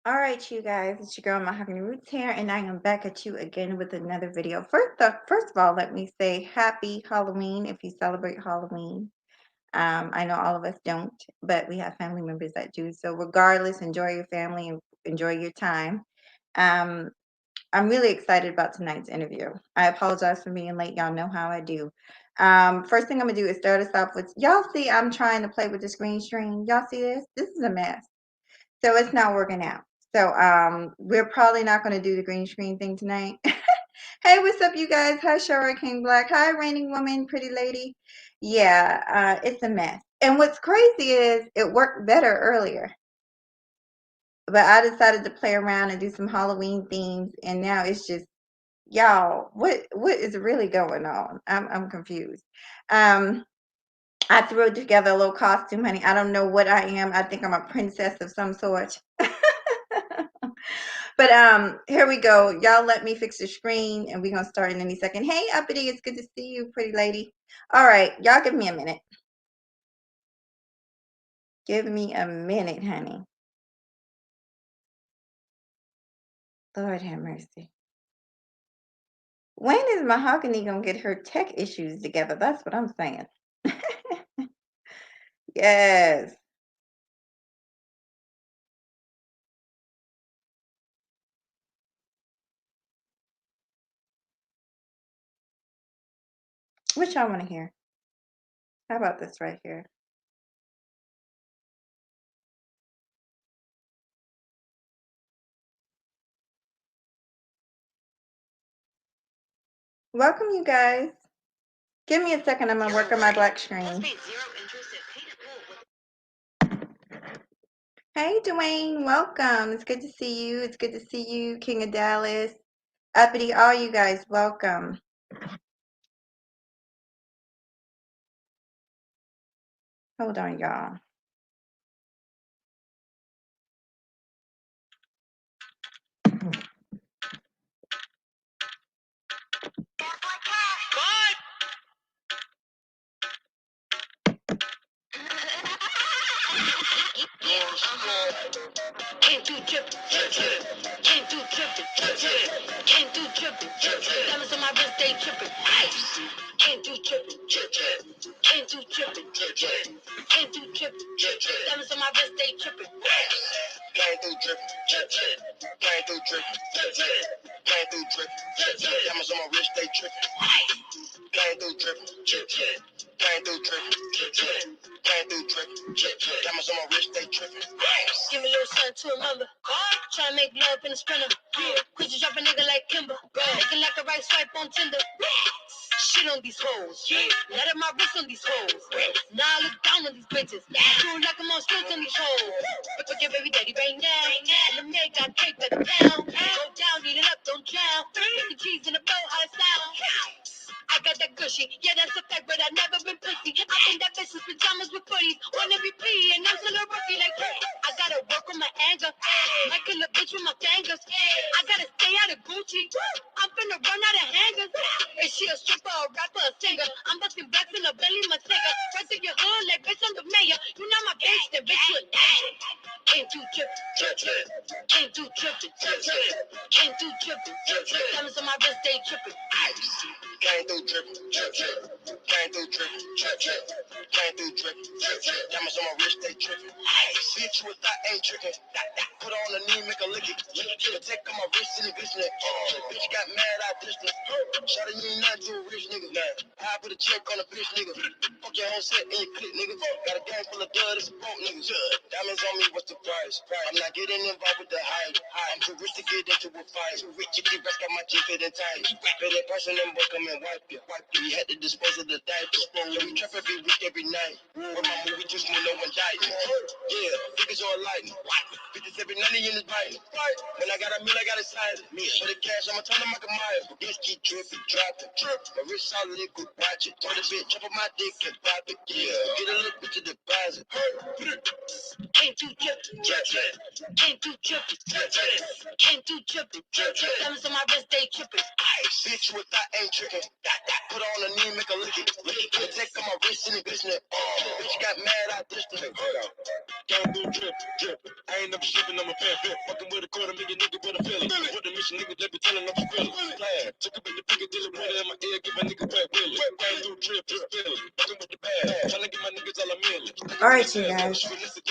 All right, you guys, it's your girl Mahogany Roots here, and I am back at you again with another video. First of all, let me say happy Halloween if you celebrate Halloween. I know all of us don't, but we have family members that do. So regardless, enjoy your family and enjoy your time. Um, I'm really excited about tonight's interview. I apologize for being late. Y'all know how I do. First thing I'm gonna do is start us off with y'all see I'm trying to play with the screen stream. Y'all see this? This is a mess. So it's not working out. So we're probably not going to do the green screen thing tonight. Hey, what's up, you guys? Hi, Shara King Black. Hi, Reigning Woman, Pretty Lady. Yeah, it's a mess. And what's crazy is it worked better earlier, but I decided to play around and do some Halloween themes, and now it's just y'all. What is really going on? I'm confused. Um, I threw together a little costume, honey. I don't know what I am. I think I'm a princess of some sort. But here we go. Y'all let me fix the screen and we're gonna start in any second. Hey Uppity, it's good to see you, pretty lady. All right, y'all give me a minute. Give me a minute, honey. Lord have mercy. When is Mahogany gonna get her tech issues together? That's what I'm saying. Yes. What y'all want to hear? How about this right here? Welcome, you guys. Give me a second. I'm gonna work on my black screen. Hey, Dwayne. Welcome. It's good to see you. It's good to see you, King of Dallas. Uppity, all you guys, welcome. Hold on, y'all. Can't do tripping, can't do tripping, can't do tripping. Diamonds on my wrist, they tripping. Ice. Can't do tripping, can't do tripping, can't do tripping. Diamonds on my wrist, they tripping. Can't do tripping, can't do tripping, can't do tripping. Diamonds on my wrist, they tripping. Can't do tripping, can't do tripping, can't do tripping. Diamonds on my wrist, they tripping. Give me a little something to remember. Try to make love in the sprinter. Quit you drop a nigga like Kimber. Looking like a right swipe on Tinder. Shit on these hoes. Let up my wrist on these hoes. Now I look down on these bitches. Doing like I'm on stilts on these hoes. But forgive every daddy right now. And the make I take the down. Go down, eat it up, don't drown. Put the cheese in the boat, how it sound. I got that gushy, yeah, that's a fact, but I never been pussy. I think that bitch is pajamas with footies. Wanna be pee, and I'm still a rookie, like, I gotta work on my anger. I kill a bitch with my fingers. I gotta stay out of Gucci. I'm finna run out of hangers. Is she a stripper, a rapper, a singer? I'm busting blacks in the belly, my nigga. Right through your hood, like, bitch, I'm the mayor. You not my bitch, then bitch, you a danger. Can't do trippin', can't do trippin', can't do trippin'. Diamonds on my wrist, they trippin'. Can't do trippin', can't do trippin', can't do trippin'. Diamonds on my wrist, they trippin'. Bitch, you a thought ain't trickin'. Put on a knee, make a lick it. Take on my wrist in the business. Bitch got mad, I dissed it. Shawty, you ain't nothing to a rich nigga. I put a check on a bitch nigga. Fuck your whole set in your clip, nigga. Got a gang full of dud, it's a broke nigga. Diamonds on me, what's the price? I'm not getting involved with the hype. I'm too rich to get into a fight. Too rich to get rest, got my G fit and tight. Pay that price and them boy come and wipe you. We had to dispose of the diapers. Yeah, we trap every week, every night. When my movie just when no one died. Yeah, niggas all lightning. Bitches every night in this bite. When I got a meal, I got a side. Me for the cash, I'ma turn them like a mile. Bitch keep dripping, dropping. My wrist solid, liquid, watch it. Turn the bitch up on my dick and pop it. Yeah, get a little bit to deposit. Can't do trippin', can't do trippin', can't do trippin'. Diamonds on my wrist, they trippin'. Bitch, you a thought ain't trickin'. Put on a knee, make a lick it. Take on my wrist in the business. Bitch got mad, I dissed it. Came through drip. I ain't never slipping on my pen. Fucking with a $250,000 nigga with a feeling. With the mission nigga, they be telling them feeling. Glad. Took a bit of Piccadilly, put it in my ear, give a nigga wet willy. Came through drip, feeling. Fucking with the bag. Trying to get my niggas all a million. All right, you guys.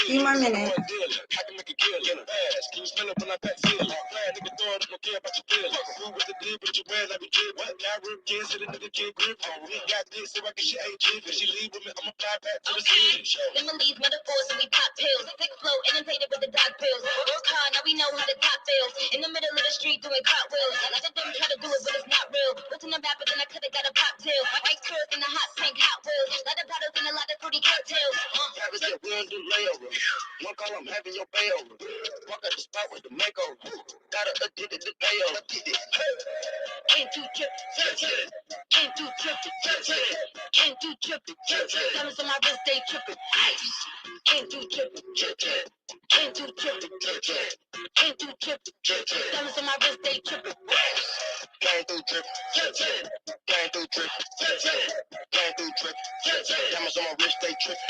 Few more minutes. I can make a kill in a fast. Can you smell it when I pack feeling? Glad nigga throw it, don't care about your feelings. Food with the dip, but you wear like a drip. What? Got rip kids, so the nigga can't grip. We got this, so I can shit ain't drip. If she leave with me, I'ma fly back to the city. Lemon leaves, metaphors, and we pop pills. Thick flow, inundated with the dark pills. Work hard, now we know how the top feels. In the middle of the street doing cartwheels. Like I didn't try to do it, but it's not real. What's in the map, but then I could've got a pop tail. White spirits in the hot pink Hot Wheels. Lot of bottles and a lot of fruity cocktails. Having that we don't do layover. One call, I'm having your bayover. Walk out the spot with the makeover. Got her addicted to payover. Came too trippin', came too trippin', came too trippin'. Diamonds on my wrist, they trippin'. Ice. Came too trippin', came too trippin', came too trippin'. Diamonds on my wrist, they trippin'. Came through trippin', came through trippin', came through trippin'. Diamonds on my wrist, they trippin'.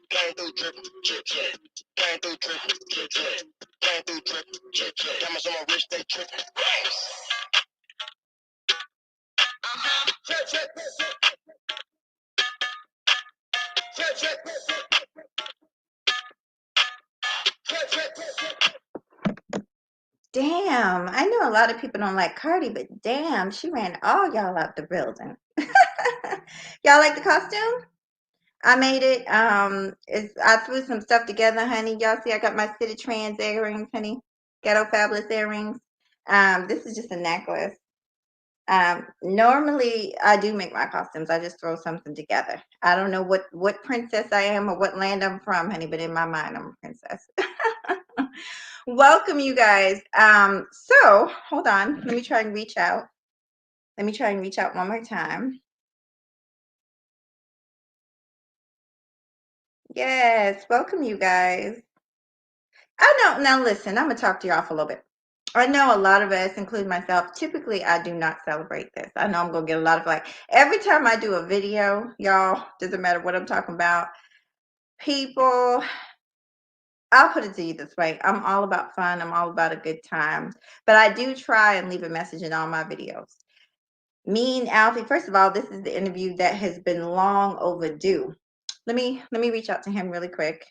Came through trippin', came through trippin', came through trippin'. Diamonds on my wrist, they trippin'. Damn, I know a lot of people don't like Cardi, but damn, she ran all y'all out the building. Y'all like the costume? I made it. I threw some stuff together, honey. Y'all see, I got my City Trans earrings, honey. Ghetto Fabulous earrings. This is just a necklace. Normally I do make my costumes. I just throw something together. I don't know what princess I am or what land I'm from, honey, but in my mind I'm a princess. Welcome, you guys. So hold on. Let me try and reach out. Let me try and reach out one more time. Yes, welcome, you guys. I know. Now listen, I'm gonna talk to y'all for a little bit. I know a lot of us, including myself, typically I do not celebrate this. I know I'm gonna get a lot of like every time I do a video, y'all, doesn't matter what I'm talking about. People, I'll put it to you this way. I'm all about fun. I'm all about a good time. But I do try and leave a message in all my videos. Me and Alfie, first of all, this is the interview that has been long overdue. Let me reach out to him really quick.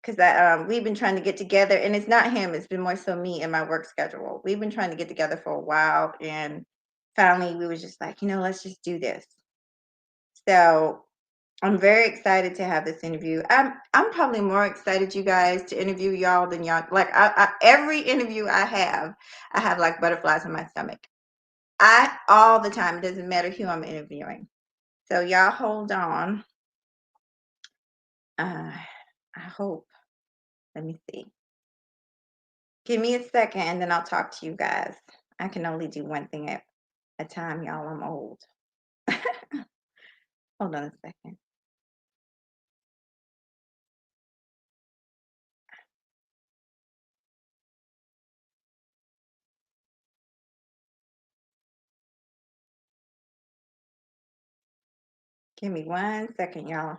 Because we've been trying to get together, and it's not him, it's been more so me and my work schedule. We've been trying to get together for a while, and finally we were just like, let's just do this. So I'm very excited to have this interview. I'm probably more excited, you guys, to interview y'all than y'all. Like every interview I have like butterflies in my stomach. All the time. It doesn't matter who I'm interviewing. So y'all hold on. I hope. Let me see. Give me a second and then I'll talk to you guys. I can only do one thing at a time, y'all. I'm old. Hold on a second. Give me 1 second, y'all.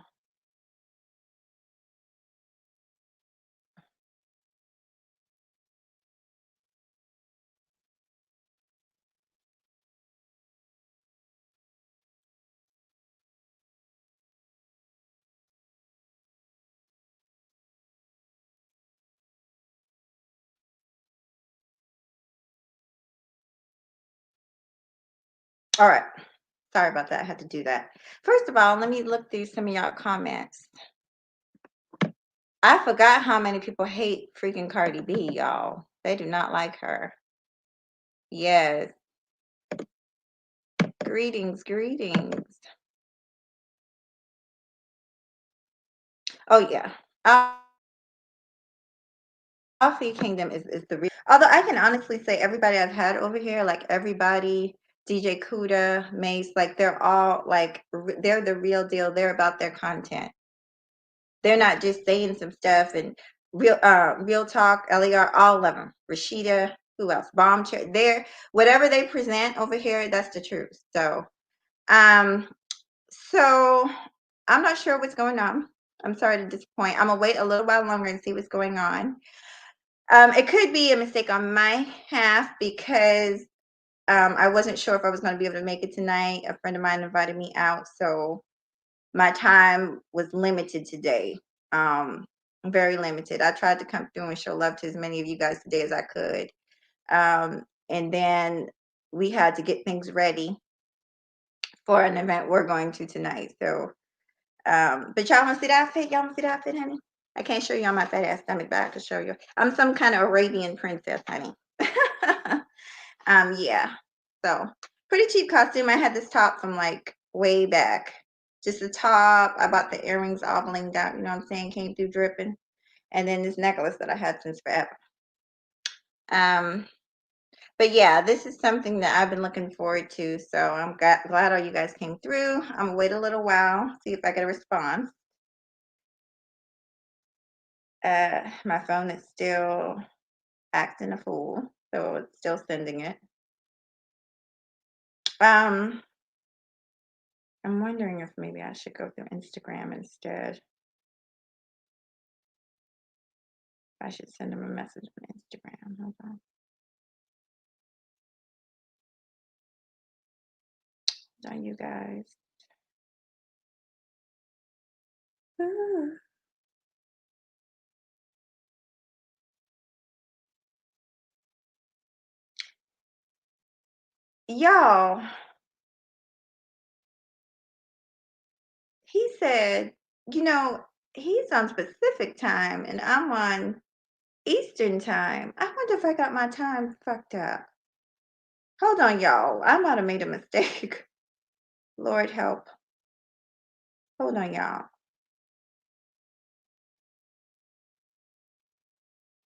All right. Sorry about that. I had to do that. First of all, let me look through some of y'all comments. I forgot how many people hate freaking Cardi B, y'all. They do not like her. Yes. Greetings. Oh, yeah. Afi Kingdom is the real. Although I can honestly say everybody I've had over here, like everybody, DJ Kuda, Mace, like they're all like they're the real deal. They're about their content. They're not just saying some stuff and real talk, LER, all of them. Rashida, who else? Bomb Chair. They're whatever they present over here, that's the truth. So so I'm not sure what's going on. I'm sorry to disappoint. I'm gonna wait a little while longer and see what's going on. It could be a mistake on my half because I wasn't sure if I was going to be able to make it tonight. A friend of mine invited me out, so my time was limited today. Very limited. I tried to come through and show love to as many of you guys today as I could. And then we had to get things ready for an event we're going to tonight. So, but y'all want to see the outfit? Y'all want to see the outfit, honey? I can't show you on my fat ass stomach, but I can show you. I'm some kind of Arabian princess, honey. Yeah. So pretty cheap costume. I had this top from like way back. Just the top. I bought the earrings all blinged out, you know what I'm saying? Came through dripping. And then this necklace that I had since forever. Um, but yeah, this is something that I've been looking forward to. So I'm glad all you guys came through. I'm gonna wait a little while, see if I get a response. My phone is still acting a fool, so it's still sending it. I'm wondering if maybe I should go through Instagram instead. I should send him a message on Instagram. Hold on. Hold on, you guys. Y'all, he said, you know, he's on Pacific time and I'm on Eastern time. I wonder if I got my time fucked up. Hold on, y'all. I might have made a mistake. Lord help. Hold on, y'all.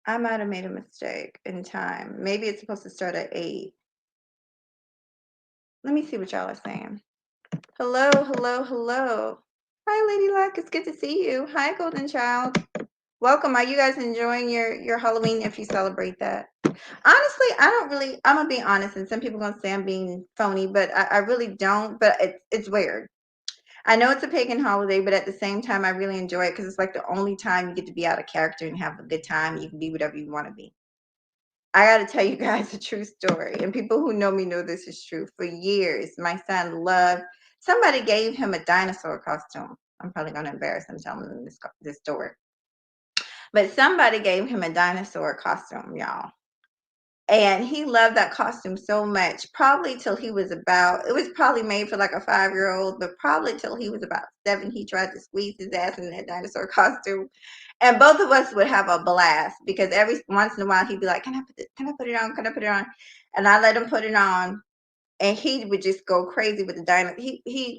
I might have made a mistake in time. Maybe it's supposed to start at 8. Let me see what y'all are saying. Hello, hello, hello. Hi, Lady Luck. It's good to see you. Hi, Golden Child. Welcome. Are you guys enjoying your Halloween if you celebrate that? Honestly, I don't really, I'm gonna be honest, and some people gonna say I'm being phony, but I really don't. But it's weird. I know it's a pagan holiday, but at the same time, I really enjoy it because it's like the only time you get to be out of character and have a good time. You can be whatever you want to be. I got to tell you guys a true story, and people who know me know this is true. For years, my son loved. Somebody gave him a dinosaur costume. I'm probably gonna embarrass him telling them this story, but somebody gave him a dinosaur costume, y'all. And he loved that costume so much, probably till he was about, it was probably made for like a 5-year-old, but probably till he was about 7, he tried to squeeze his ass in that dinosaur costume. And both of us would have a blast because every once in a while he'd be like, can I put it on? Can I put it on? And I let him put it on. And he would just go crazy with the dinosaur.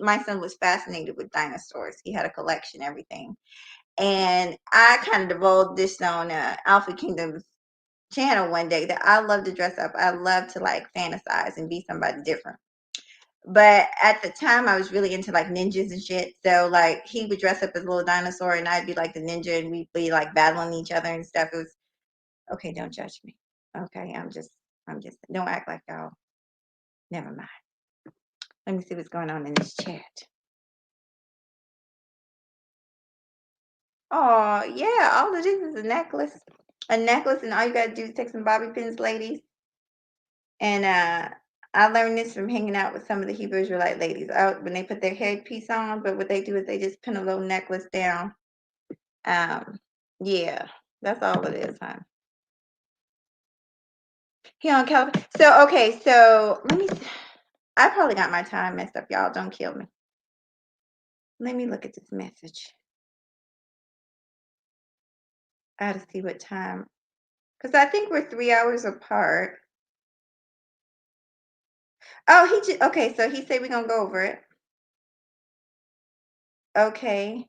My son was fascinated with dinosaurs. He had a collection, everything. And I kind of divulged this on Afi Kingdom's channel one day that I love to dress up. I love to like fantasize and be somebody different. But at the time, I was really into like ninjas and shit. So like he would dress up as a little dinosaur, and I'd be like the ninja, and we'd be like battling each other and stuff. It was okay. Don't judge me. Okay, I'm just. Don't act like y'all. Never mind. Let me see what's going on in this chat. Oh yeah, all of this is a necklace, and all you gotta do is take some bobby pins, ladies. And I learned this from hanging out with some of the Hebrew Israelite ladies. When they put their headpiece on, but what they do is they just pin a little necklace down. Yeah, that's all it is, huh? Here on California. So okay, so let me. I probably got my time messed up, y'all. Don't kill me. Let me look at this message. I gotta see what time, because I think we're 3 hours apart. Oh, okay. So he said we're gonna go over it. Okay.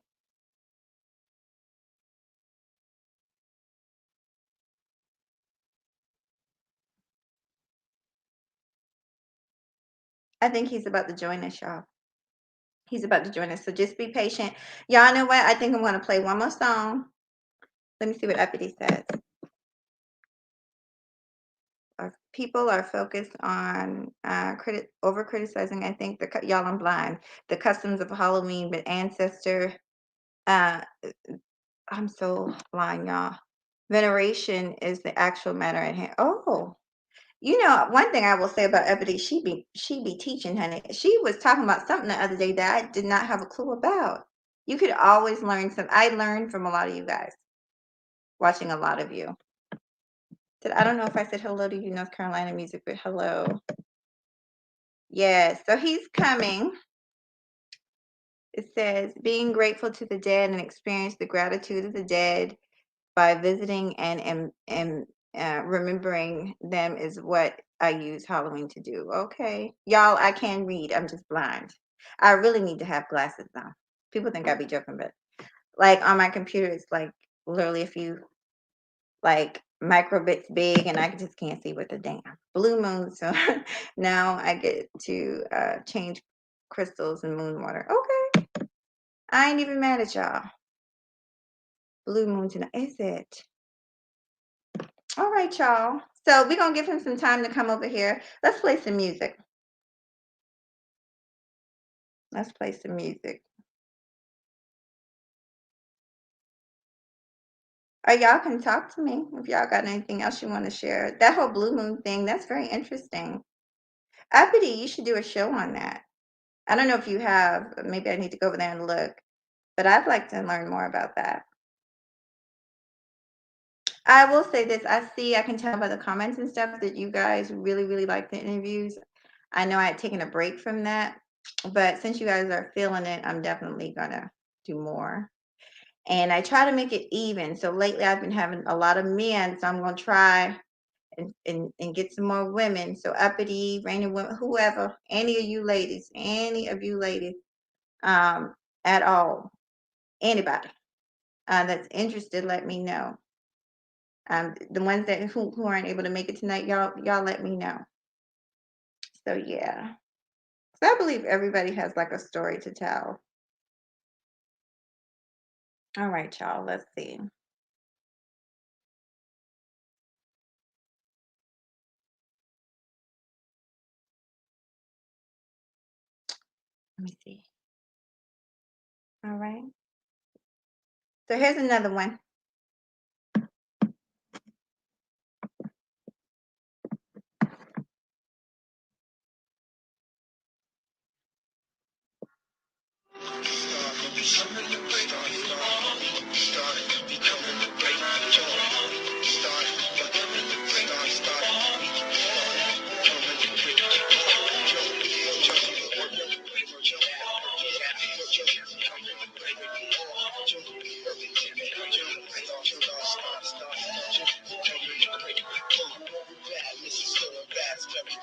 I think he's about to join us, y'all. He's about to join us, so just be patient. Y'all know what? I think I'm gonna play one more song. Let me see what Uppity says. People are focused on over criticizing. I think y'all, I'm blind. The customs of Halloween, but ancestor Uh, I'm so blind, y'all. Veneration is the actual matter at hand. Oh, one thing I will say about Ebony, she be teaching, honey. She was talking about something the other day that I did not have a clue about. You could always learn some. I learned from a lot of you guys, watching a lot of you. I don't know if I said hello to you, North Carolina music, but hello. Yes, so he's coming. It says, being grateful to the dead and experience the gratitude of the dead by visiting and remembering them is what I use Halloween to do. Okay. Y'all, I can read. I'm just blind. I really need to have glasses on. People think I'd be joking, but like on my computer, it's like literally a few like microbits big and I just can't see with the damn blue moon. So now I get to change crystals and moon water. Okay. I ain't even mad at y'all. Blue moon tonight. Is it? All right, y'all. So we're gonna give him some time to come over here. Let's play some music. Let's play some music. Or y'all can talk to me if y'all got anything else you want to share. That whole blue moon thing, that's very interesting. Uppity, you should do a show on that. I don't know if you have. Maybe I need to go over there and look. But I'd like to learn more about that. I will say this. I can tell by the comments and stuff that you guys really, really like the interviews. I know I had taken a break from that, but since you guys are feeling it, I'm definitely gonna do more. And I try to make it even. So lately I've been having a lot of men, so I'm gonna try and get some more women. So uppity, raining women, whoever, any of you ladies, um, at all, anybody that's interested, let me know. The ones that who aren't able to make it tonight, y'all let me know. So yeah. So I believe everybody has like a story to tell. All right, y'all. Let's see. Let me see. All right. So here's another one.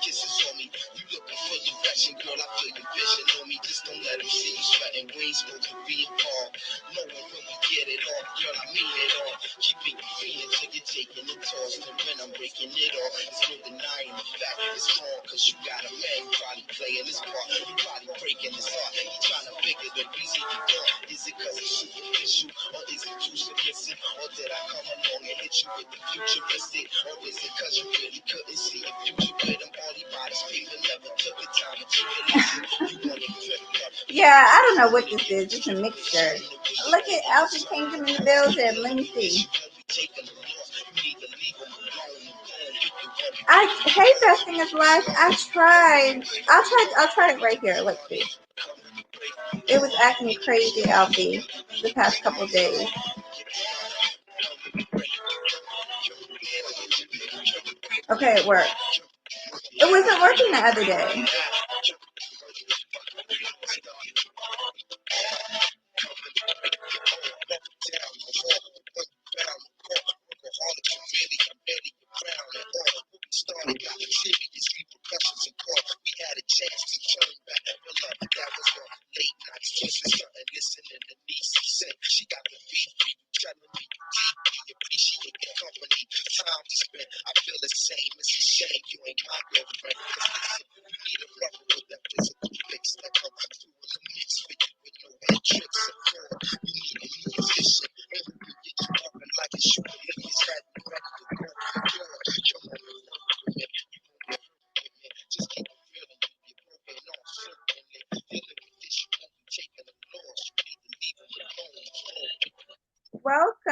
Kisses on me. You looking for direction, girl? I feel your vision on me. Just don't let them see you sweating. We ain't supposed to be involved. Knowing when we get it off, girl, I mean it all. Keeping you feeling till you're taking it tossed. And when I'm breaking it off, it's no denying the fact it's wrong. Cause you got a man who probably playing his part. You probably breaking his heart. He trying to figure the reason you gone. Is it cause it's superficial? Or is it too submissive? Or did I come along and hit you with the futuristic? Or is it cause you really couldn't see the future with him? All he bought his people never took the time to listen. You wanna trip up. Yeah, I don't know what this is. It's a mixture. Look at Afi Kingdom in the building. Let me see. I hate testing is live. I tried. I'll try it right here. Let's see. It was acting crazy out the past couple days. Okay, it worked. It wasn't working the other day. Started got serious repercussions in court. We had a chance to turn back for love. That was on late nights, twisting something, listening to Niecy say she got the beat for you, telling me you deeply appreciate the company, time to spend. I feel the same. It's a shame you ain't my girlfriend. 'Cause listen, you need a rubber with that physical fix that come through in the mix for you with no head tricks and core. You need a new musician, and who can get you pumping like a shooter. Niggas had me ready to go for the door. Come on. Just keep it real and you get broken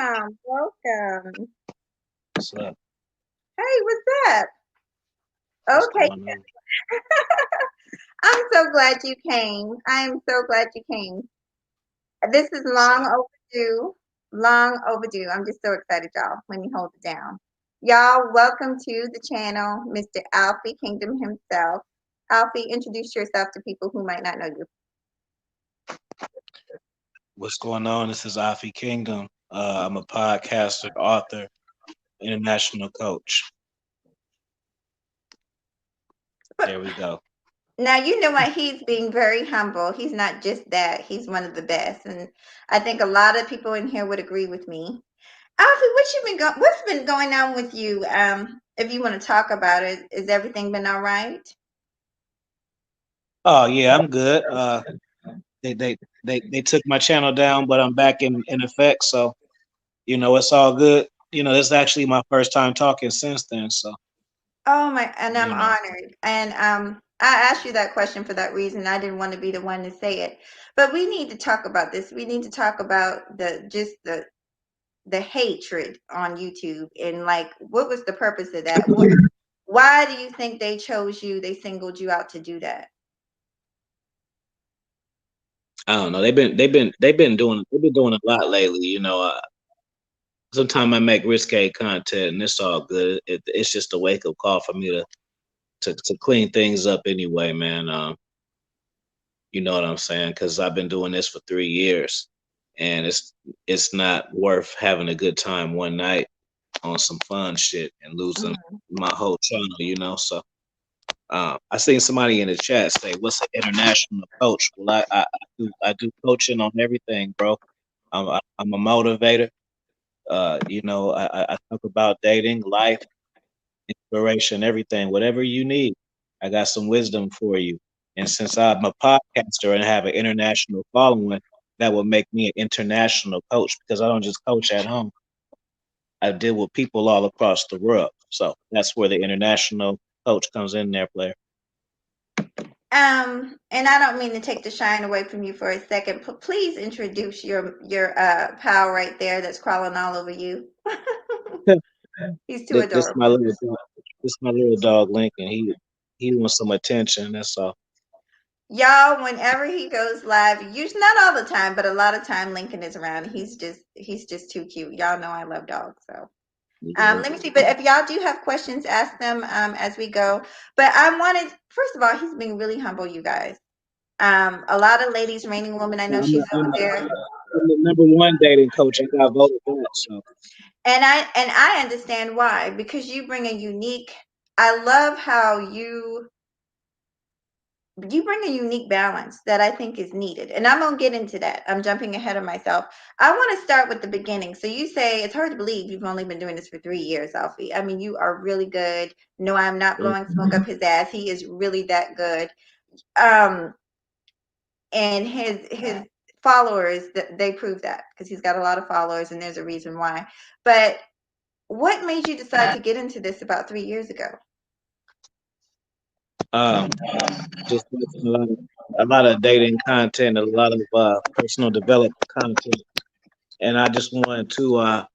welcome, welcome. What's up? Hey, what's up? What's Okay, going on? I'm so glad you came. I am so glad you came. This is What's long up? overdue. Long overdue. I'm just so excited, y'all. Let me hold it down. Y'all, welcome to the channel, Mr. Afi Kingdom himself. Alfie, introduce yourself to people who might not know you. What's going on? This is Afi Kingdom. I'm a podcaster, author, international coach. But There we go. now you know what? He's being very humble. He's not just that. He's one of the best, and I think a lot of people in here would agree with me. Alfie, what's been going on with you? If you want to talk about it, is everything been all right? Oh yeah, I'm good. They they they took my channel down, but I'm back in effect. So it's all good. This is actually my first time talking since then. So Oh my, and I'm you know, honored. And I asked you that question for that reason. I didn't want to be the one to say it, but we need to talk about this. We need to talk about the hatred on YouTube and like what was the purpose of that? Why do you think they chose you? They singled you out to do that? I don't know. They've been doing a lot lately. Sometimes I make risque content, and it's all good. It's just a wake up call for me to clean things up anyway, man. You know what I'm saying? Because I've been doing this for 3 years, and it's not worth having a good time one night on some fun shit and losing Mhm. my whole channel. So I seen somebody in the chat say, "What's an international coach?" Well, I do coaching on everything, bro. I'm a motivator. I talk about dating, life, inspiration, everything, whatever you need. I got some wisdom for you. And since I'm a podcaster and have an international following, that will make me an international coach because I don't just coach at home. I deal with people all across the world. So that's where the international coach comes in there, player. And I don't mean to take the shine away from you for a second. Please introduce your pal right there that's crawling all over you. He's too This my adorable. little dog. This my little dog Lincoln. He wants some attention. That's all. Y'all, whenever he goes live, usually not all the time, but a lot of time Lincoln is around. He's just too cute. Y'all know I love dogs, so Yeah. let me see. But if y'all do have questions, ask them as we go. But I wanted, first of all, he's being really humble, you guys. A lot of ladies, reigning woman, I know I'm, she's a, I'm, over a, there. I'm the number one dating coach. I got voted that. So And I understand why, because you bring a unique, I love how you bring a unique balance that I think is needed. And I'm gonna get into that. I'm jumping ahead of myself. I want to start with the beginning. So you say it's hard to believe you've only been doing this for 3 years, Alfie. I mean, you are really good. No, I'm not blowing smoke up his ass. He is really that good. Um, and his followers, that they prove that because he's got a lot of followers, and there's a reason why. But what made you decide to get into this about 3 years ago? um, just watching a lot of dating content, a lot of personal development content, and I just wanted to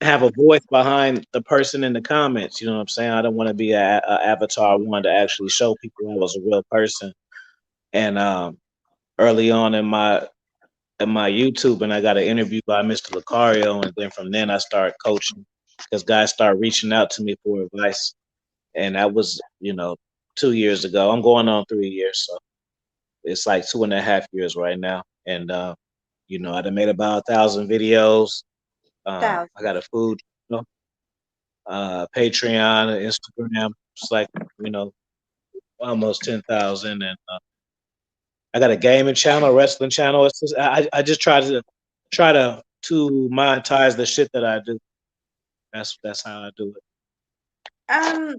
have a voice behind the person in the comments. You know what I'm saying? I don't want to be a avatar. I wanted to actually show people I was a real person. And early on in my YouTube, and I got an interview by Mr. Lucario, and then from then I started coaching because guys started reaching out to me for advice, and that was 2 years ago. I'm going on 3 years, so it's like 2.5 years right now, and I done made about 1,000 videos. I got a Thousands. food, Patreon, Instagram. It's like you know almost 10,000, and I got a gaming channel, wrestling channel. It's just, I just try to monetize the shit that I do. That's how I do it. Um,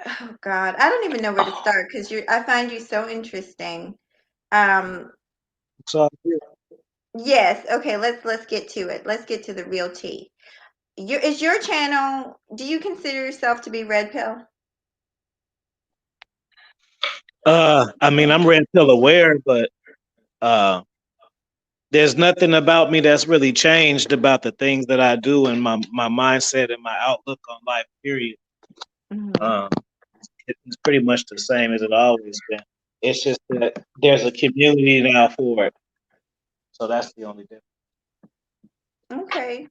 oh God, I don't even know where to start because I find you so interesting. Um, So yes, okay, let's get to it. Let's get to the real tea. Is your channel, do you consider yourself to be red pill? I mean, I'm red pill aware, but uh, there's nothing about me that's really changed about the things that I do and my mindset and my outlook on life. Period. Mhm. Um, it's pretty much the same as it always been. It's just that there's a community now for it, so that's the only difference. Okay.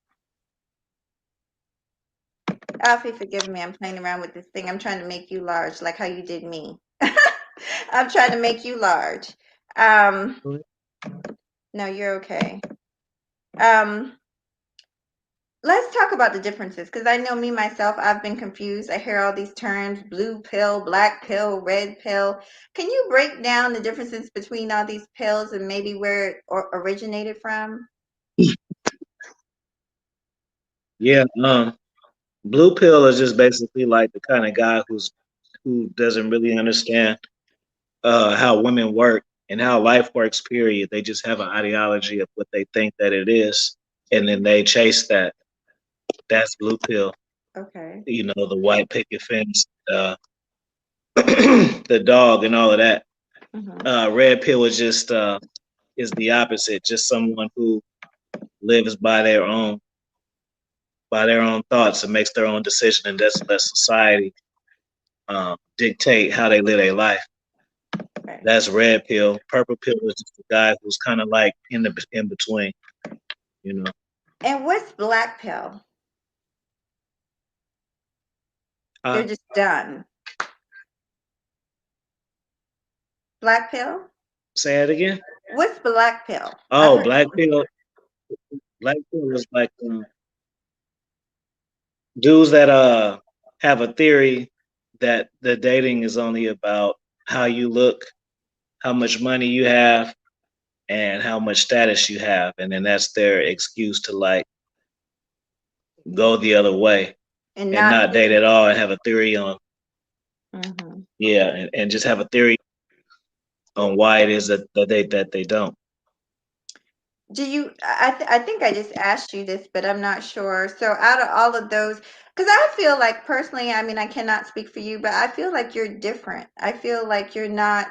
Alfie, forgive me. I'm playing around with this thing. I'm trying to make you large, like how you did me. I'm trying to make you large. Um, no, you're okay. Um, let's talk about the differences because I know me myself, I've been confused. I hear all these terms: blue pill, black pill, red pill. Can you break down the differences between all these pills and maybe where it originated from? Yeah. Blue pill is just basically like the kind of guy who doesn't really understand how women work and how life works. Period. They just have an ideology of what they think that it is, and then they chase that. That's blue pill. Okay. You know, the white picket fence, the dog, and all of that. Hmm. Red pill is the opposite. Just someone who lives by their own thoughts and makes their own decision, and doesn't let society dictate how they live their life. Okay. That's red pill. Purple pill is just a guy who's kind of like in between. You know, And what's black pill? They're uh, just done. Black pill? say it again. What's black pill? I've Oh, heard. black pill. Black pill is like dudes that have a theory that the dating is only about how you look, how much money you have, and how much status you have, and then that's their excuse to like go the other way And and not not see. date at all and have a theory on Hmm. yeah, and just have a theory on why it is that they don't. Do you? I think I just asked you this, but I'm not sure. So out of all of those, because I feel like personally, I mean, I cannot speak for you, but I feel like you're different. I feel like you're not,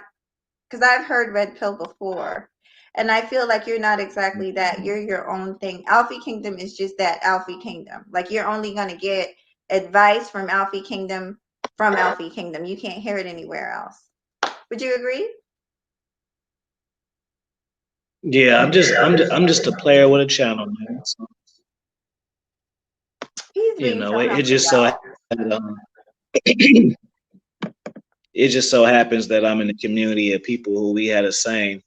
because I've heard red pill before, and I feel like you're not exactly that. You're your own thing. Alfie Kingdom is just that Alfie Kingdom. Like you're only gonna get advice from Alfie Kingdom from Alfie Kingdom. You can't hear it anywhere else. Would you agree? Yeah, I'm just a player with a channel, man. So, He's you being so know, it humble, just so y'all. it just so happens that I'm in a community of people who we had the same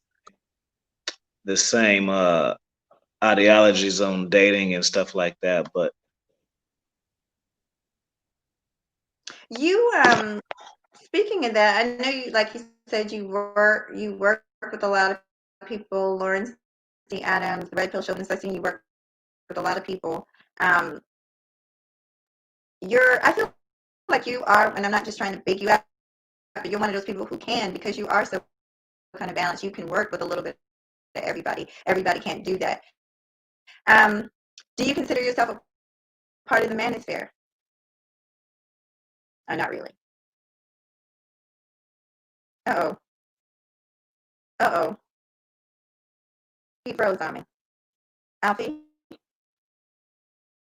ideologies on dating and stuff like that. But You speaking of that, I know you like you said you work with a lot of people, Lawrence C. Adams, the Red Pill Show, and so I've seen you work with a lot of people. Um, I feel like you are, and I'm not just trying to big you up, but you're one of those people who can because you are so kind of balanced. You can work with a little bit of everybody. Everybody can't do that. Do you consider yourself a part of the manosphere? Not really. Uh-oh. Uh-oh. He froze on me. Alfie?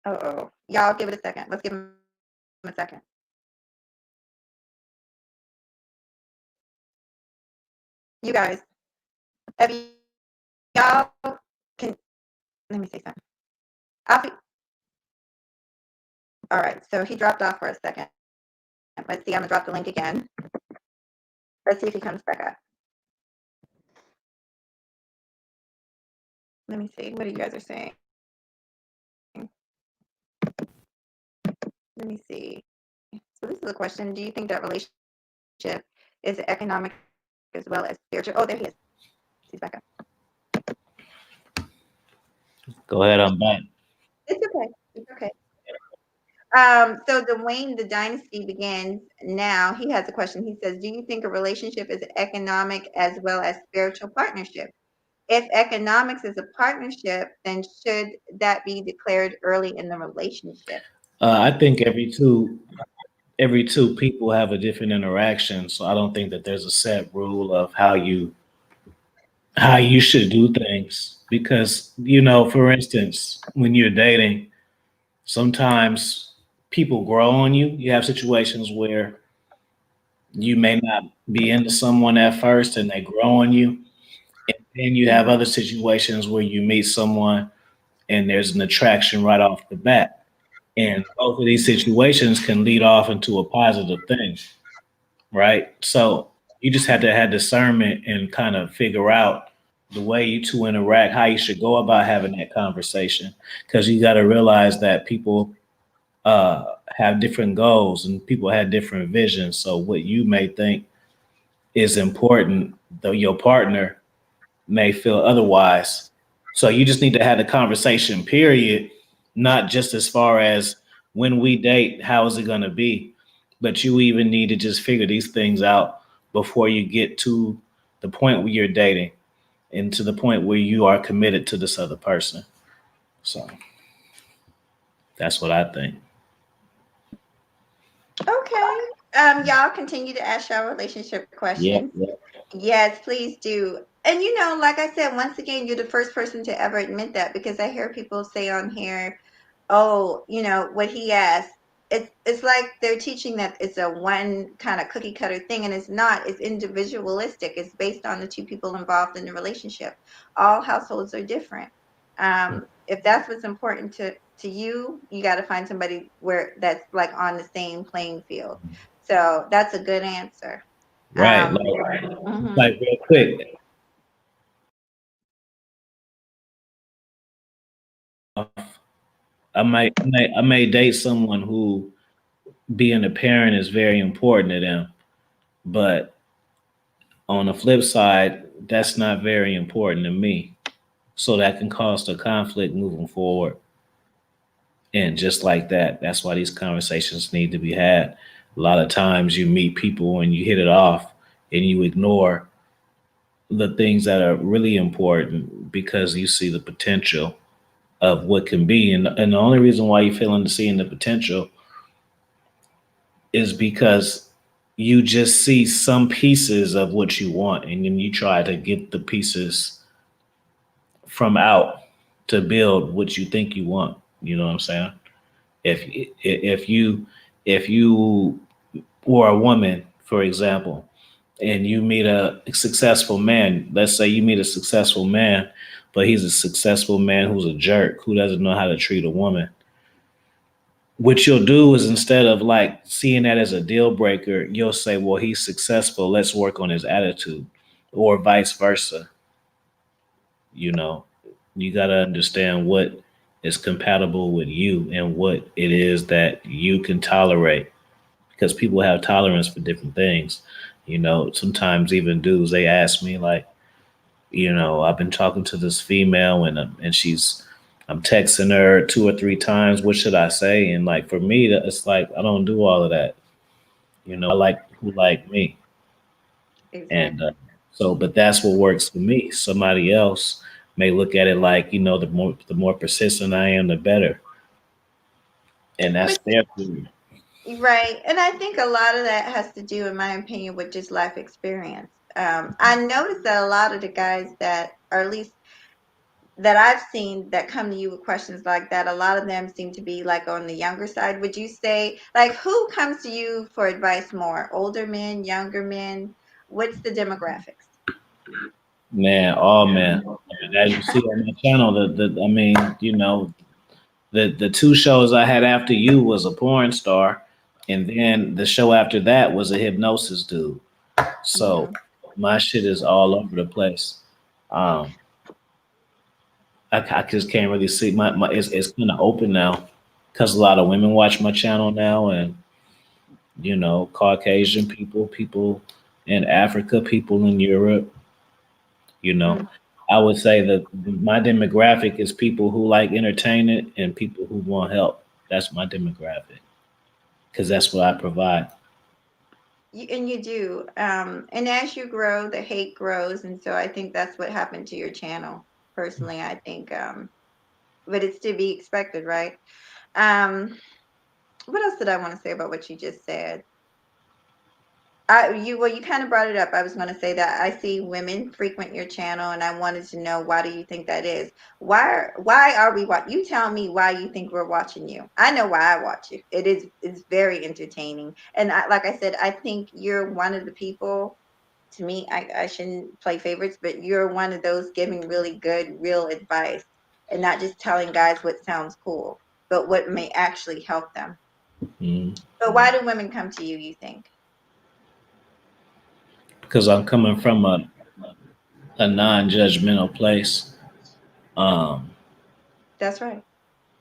Uh-oh. Y'all give it a second. Let's give him a second. You guys, have y'all can let me say something. Alfie. All right, so he dropped off for a second. Let's see, I'm gonna drop the link again. Let's see if he comes back up. Let me see what you guys are saying. Let me see. So this is a question. Do you think that relationship is economic as well as spiritual? Oh, there he is. He's back up. go ahead, I'm back. It's okay. It's okay. So Dwayne, the dynasty begins now. He has a question. He says, "Do you think a relationship is economic as well as spiritual partnership? If economics is a partnership, then should that be declared early in the relationship?" I think every two people have a different interaction, so I don't think that there's a set rule of how you should do things. Because, for instance, when you're dating, sometimes people grow on you. You have situations where you may not be into someone at first and they grow on you. And then you have other situations where you meet someone and there's an attraction right off the bat. And both of these situations can lead off into a positive thing, right? So you just have to have discernment and kind of figure out the way you two interact, how you should go about having that conversation. Because you got to realize that people have different goals and people have different visions. So what you may think is important, though your partner may feel otherwise. So you just need to have the conversation, period, not just as far as when we date, how is it going to be, but you even need to just figure these things out before you get to the point where you're dating and to the point where you are committed to this other person. So that's what I think. Okay. Y'all continue to ask y'all relationship Yeah, questions. yeah. Yes, please do. And like I said, once again, you're the first person to ever admit that, because I hear people say on here, oh, what he asked. It's like they're teaching that it's a one kind of cookie cutter thing, and it's not. It's individualistic. It's based on the two people involved in the relationship. All households are different. If that's what's important to you, you got to find somebody where that's like on the same playing field. So that's a good answer. Right. Mhm. Like real quick, I may date someone who being a parent is very important to them, but on the flip side, that's not very important to me. So that can cause a conflict moving forward. And just like that, that's why these conversations need to be had. A lot of times you meet people and you hit it off and you ignore the things that are really important because you see the potential of what can be. And the only reason why you're feeling to seeing the potential is because you just see some pieces of what you want and then you try to get the pieces from out to build what you think you want. You know what I'm saying? If if you if you or a woman, for example, and you meet a successful man, let's say you meet a successful man, but he's a successful man who's a jerk, who doesn't know how to treat a woman. What you'll do is instead of like seeing that as a deal breaker, you'll say, well, he's successful. Let's work on his attitude, or vice versa. You know, you got to understand what is compatible with you and what it is that you can tolerate because people have tolerance for different things. Sometimes even dudes, they ask me, like, I've been talking to this female and I'm texting her 2 or 3 times. What should I say? And like, for me, it's like, I don't do all of that. I like who like me. And Exactly. but that's what works for me. Somebody else may look at it like, the more persistent I am, the better. And that's But their theory. right, and I think a lot of that has to do, in my opinion, with just life experience. I noticed that a lot of the guys that, or at least that I've seen that come to you with questions like that, a lot of them seem to be like on the younger side. Would you say, like, who comes to you for advice more? Older men, younger men? What's the demographics? Man, oh man. As you see on my channel, I mean, the two shows I had after you was a porn star, and then the show after that was a hypnosis dude. So Hmm. my shit is all over the place. Um, I just can't really see my it's kind of open now because a lot of women watch my channel now, and Caucasian people, people in Africa, people in Europe. You know, I would say that my demographic is people who like entertainment and people who want help. That's my demographic because that's what I provide. And you do. And as you grow, the hate grows. And so I think that's what happened to your channel. Personally, I think, but it's to be expected, right? Um, what else did I want to say about what you just said? You kind of brought it up. I was going to say that I see women frequent your channel, and I wanted to know, why do you think that is? Why are we watch? You tell me why you think we're watching you. I know why I watch you. It's very entertaining, and like I said, I think you're one of the people. To me, I shouldn't play favorites, but you're one of those giving really good, real advice, and not just telling guys what sounds cool, but what may actually help them. Mm. But why do women come to you? You think? Because I'm coming from a non-judgmental place. Um, That's right.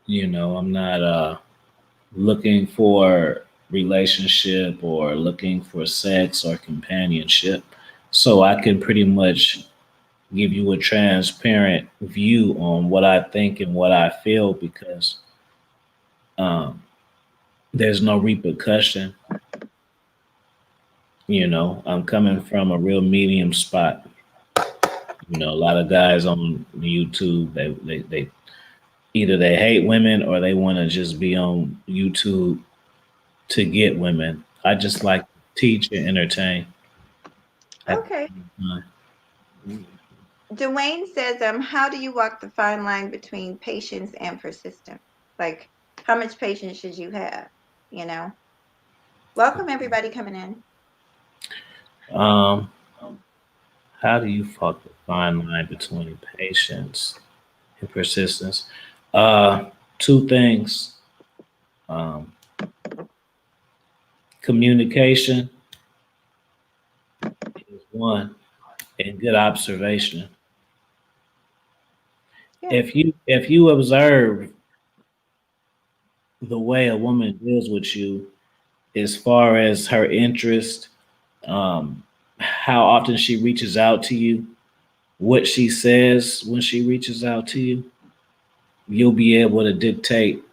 I'm not looking for relationship or looking for sex or companionship. So I can pretty much give you a transparent view on what I think and what I feel because um, there's no repercussion. I'm coming from a real medium spot. A lot of guys on YouTube, they either they hate women or they want to just be on YouTube to get women. I just like to teach and entertain at the Okay. same time. Dwayne says, how do you walk the fine line between patience and persistence? Like, how much patience should you have? You know? Welcome everybody coming in. Um, how do you fuck the fine line between patience and persistence? Two things. Um, communication is one, and good observation. Yeah. If you observe the way a woman deals with you, as far as her interest, how often she reaches out to you, what she says when she reaches out to you, you'll be able to dictate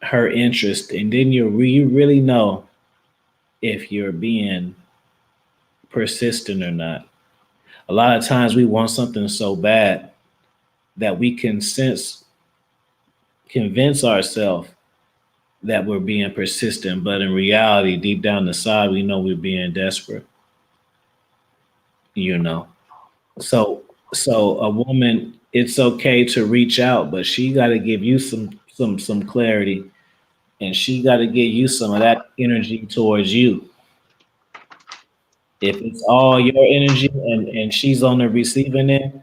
her interest, and then you really know if you're being persistent or not. A lot of times we want something so bad that we can convince ourselves that we're being persistent, but in reality, deep down inside, we know we're being desperate. You know, so a woman, it's okay to reach out, but she got to give you some clarity, and she got to give you some of that energy towards you. If it's all your energy and she's on the receiving end,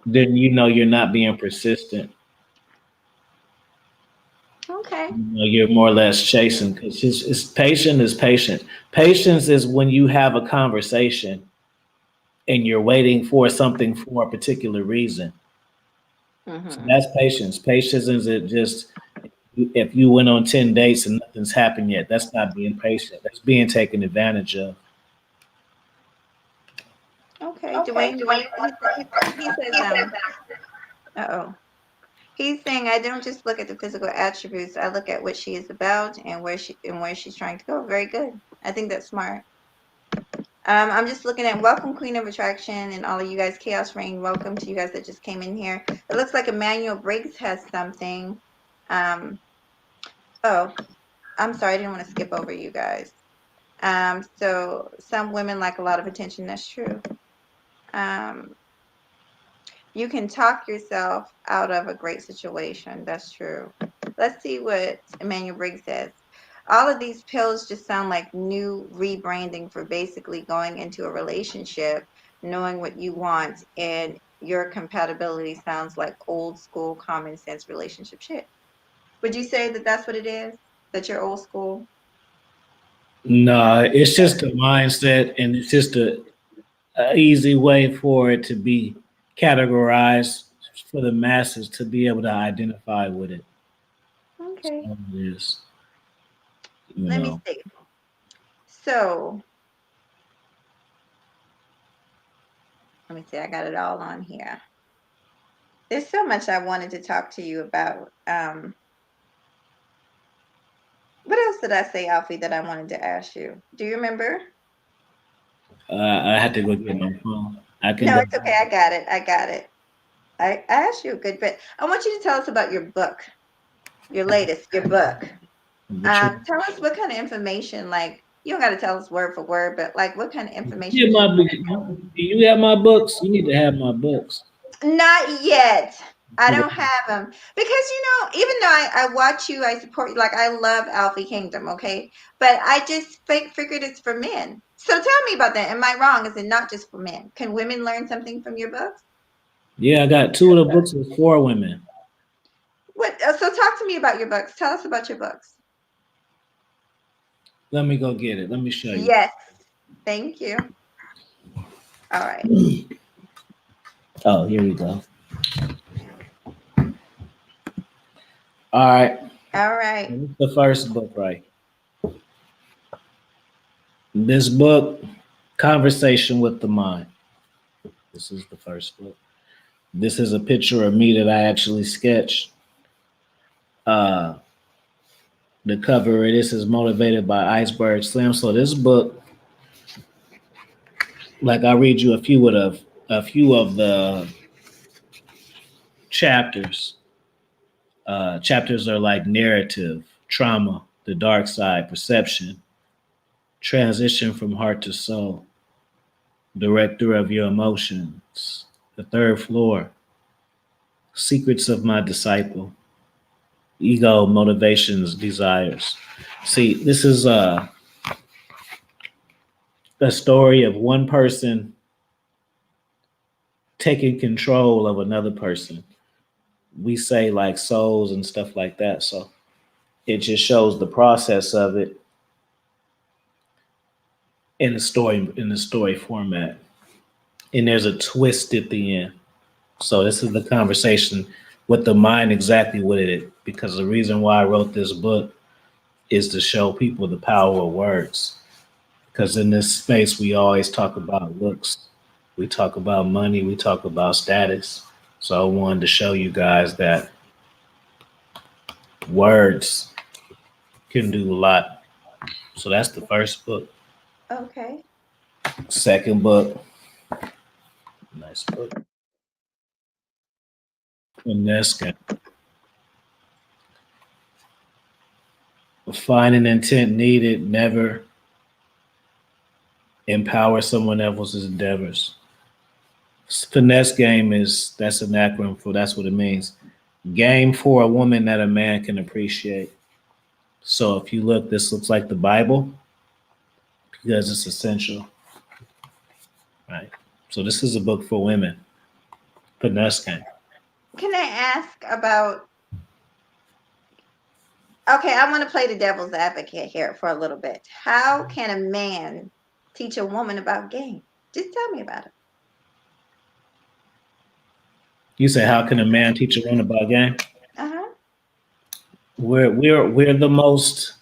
then you're not being persistent. Okay. You're more or less chasing because it's patient is patient. Patience is when you have a conversation and you're waiting for something for a particular reason. So Mm-hmm. that's patience. Patience isn't just if you went on 10 dates and nothing's happened yet. That's not being patient. That's being taken advantage of. Okay. Dwayne, he says, uh-oh. He's saying, I don't just look at the physical attributes. I look at what she is about and where she's trying to go. Very good. I think that's smart. I'm just looking at welcome Queen of Attraction and all of you guys, Chaos Reign. Welcome to you guys that just came in here. It looks like Emmanuel Briggs has something. Um, oh, I'm sorry, I didn't want to skip over you guys. So some women like a lot of attention. That's true. Um, you can talk yourself out of a great situation. That's true. Let's see what Emmanuel Briggs says. All of these pills just sound like new rebranding for basically going into a relationship, knowing what you want, and your compatibility sounds like old school common sense relationship shit. Would you say that that's what it is? That you're old school? No, it's just a mindset, and it's just a easy way for it to be categorized for the masses to be able to identify with it. Okay. So it is, you Let me know. see. So let me see. I got it all on here. There's so much I wanted to talk to you about. What else did I say, Alfie, that I wanted to ask you? Do you remember? I had to go get my phone. I can No, go. it's okay. I got it. I got it. I asked you a good bit. I want you to tell us about your book, your latest, your book. What you? Tell us what kind of information, like You don't got to tell us word for word, but like, what kind of Yeah, information do you want to know? do you have my books? You need to have my books. Not yet. I don't have them because even though I watch you, I support you. Like I love Alfie Kingdom, okay, but I just figured it's for men. So tell me about that. Am I wrong? Is it not just for men? Can women learn something from your books? Yeah, I got two of the books is for women. What? So talk to me about your books. Tell us about your books. Let me go get it. Let me show you. Yes, thank you. All right. Oh, here we go. All right. All right. This is the first book, right? This book, Conversation with the Mind. This is the first book. This is a picture of me that I actually sketched. Uh, the cover of this is motivated by Iceberg Slim. So this book, like I read you a few of the chapters. Chapters are like narrative, trauma, the dark side, perception, transition from heart to soul, director of your emotions, the third floor, secrets of my disciple, ego, motivations, desires. See, this is a story of one person taking control of another person. We say like souls and stuff like that. So it just shows the process of it in the story format. And there's a twist at the end. So this is the conversation with the mind exactly what it is. Because the reason why I wrote this book is to show people the power of words. Because in this space, we always talk about looks, we talk about money, we talk about status. So I wanted to show you guys that words can do a lot. So that's the first book. Okay. Second book, nice book. And that's good. Find an intent needed, never empower someone else's endeavors. Finesse game is that's an acronym for that's what it means. Game for a woman that a man can appreciate. So if you look, this looks like the Bible because it's essential, right? So this is a book for women. Finesse game. Can I ask about? Okay, I want to play the devil's advocate here for a little bit. How can a man teach a woman about game? Just tell me about it. You say, how can a man teach a woman about game? Uh-huh. We're the most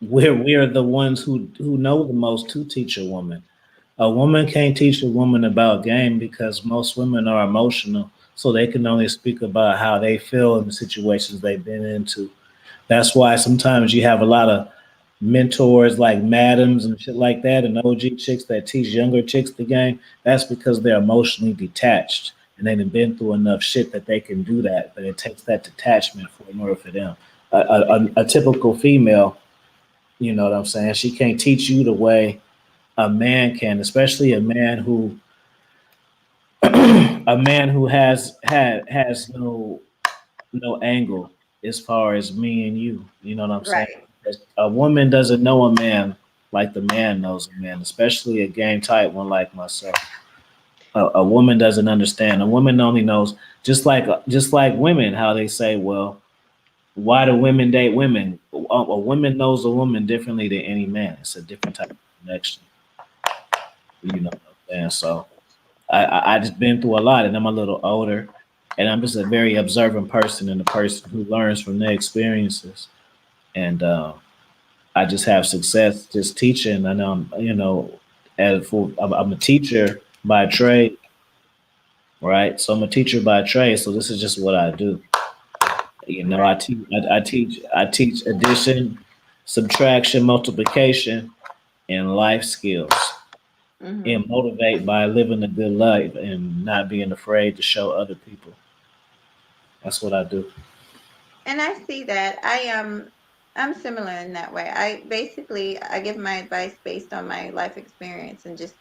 we're the ones who know the most to teach a woman. A woman can't teach a woman about game because most women are emotional, so they can only speak about how they feel in the situations they've been into. That's why sometimes you have a lot of mentors like madams and shit like that and OG chicks that teach younger chicks the game. That's because they're emotionally detached and they've been through enough shit that they can do that. But it takes that detachment in order for them. A typical female, you know what I'm saying? She can't teach you the way a man can, especially a man who has no angle as far as me and you. You know what I'm saying? Right. A woman doesn't know a man like the man knows a man, especially a game type one like myself. A woman doesn't understand. A woman only knows just like women, how they say, well, why do women date women? A woman knows a woman differently than any man. It's a different type of connection. You know what I'm saying? So I just been through a lot, and I'm a little older, and I'm just a very observant person and a person who learns from their experiences. And I just have success just teaching. And I'm a teacher by trade, right? So I'm a teacher by trade. So this is just what I do. You know, Right. I teach addition, subtraction, multiplication, and life skills. Mm-hmm. And motivate by living a good life and not being afraid to show other people. That's what I do. And I see that. I am. I'm similar in that way. I give my advice based on my life experience and just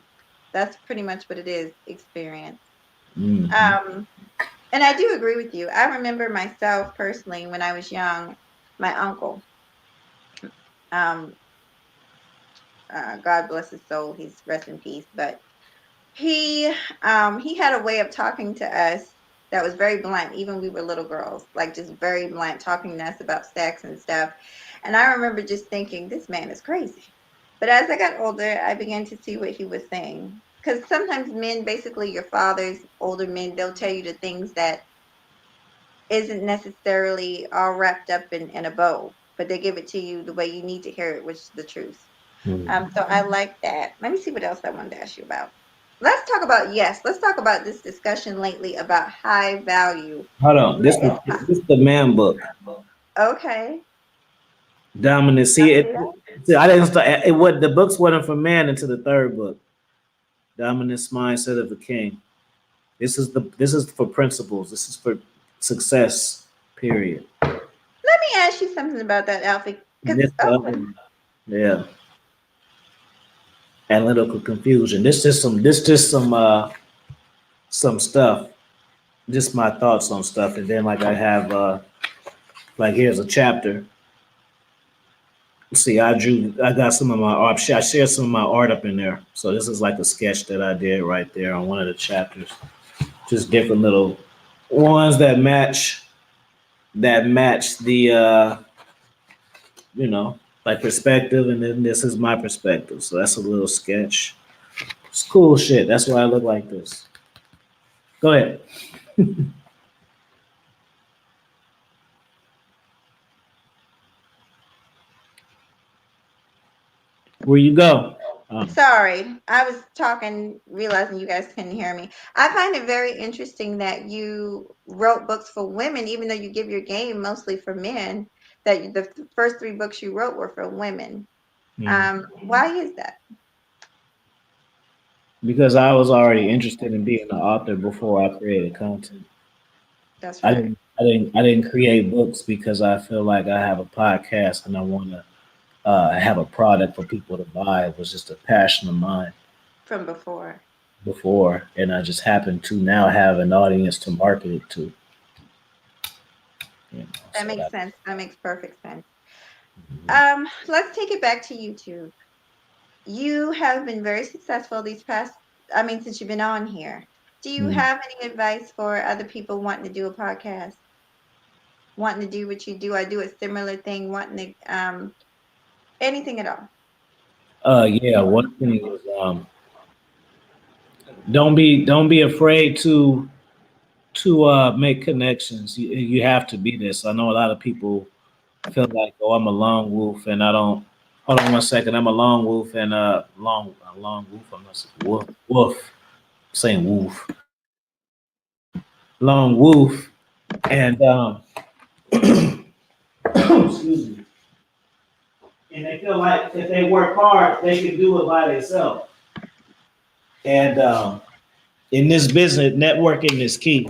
that's pretty much what it is, experience. Hmm. Um, and I do agree with you. I remember myself personally when I was young, my uncle, um, God bless his soul, he's rest in peace, but he had a way of talking to us that was very blunt, even we were little girls, like just very blunt, talking to us about sex and stuff. And I remember just thinking, this man is crazy. But as I got older, I began to see what he was saying. Because sometimes men, basically your fathers, older men, they'll tell you the things that isn't necessarily all wrapped up in a bow, but they give it to you the way you need to hear it, which is the truth. So I like that. Let me see what else I wanted to ask you about. Let's talk about this discussion lately about high value Hold on. This men. is this is the man book. Okay. Dominant. I See it. see that. See, I didn't start. It what the books wasn't for man until the third book. Dominance mindset of the king. This is for principles. This is for success. Period. Let me ask you something about that, Alfie. Because This the other one. Yeah. Analytical confusion. This just some stuff. Just my thoughts on stuff. And then like I have like here's a chapter. See, I got some of my art. I shared some of my art up in there. So this is like a sketch that I did right there on one of the chapters. Just different little ones that match the you know, like perspective, and then this is my perspective. So that's a little sketch. It's cool shit. That's why I look like this. Go ahead. Where you go? sorry, I was talking, realizing you guys couldn't hear me. I find it very interesting that you wrote books for women, even though you give your game mostly for men. The first three books you wrote were for women. Mhm. Why is that? Because I was already interested in being an author before I created content. That's right. I didn't create books because I feel like I have a podcast and I want to have a product for people to buy. It was just a passion of mine From before. before, and I just happen to now have an audience to market it to. You know, That so makes that. sense. That makes perfect sense. Let's take it back to YouTube. You have been very successful these past, I mean, since you've been on here. Do you Mm. have any advice for other people wanting to do a podcast, wanting to do what you do? I do a similar thing, wanting to, anything at all. Yeah. One thing is, don't be afraid to make connections. You have to be this. I know a lot of people feel like, oh, I'm a lone wolf, and I don't. Hold on one second. I'm a lone wolf, and a lone wolf. I'm not saying wolf. Wolf. Saying wolf. Lone wolf, and excuse me. And they feel like if they work hard, they can do it by themselves. And in this business, networking is key.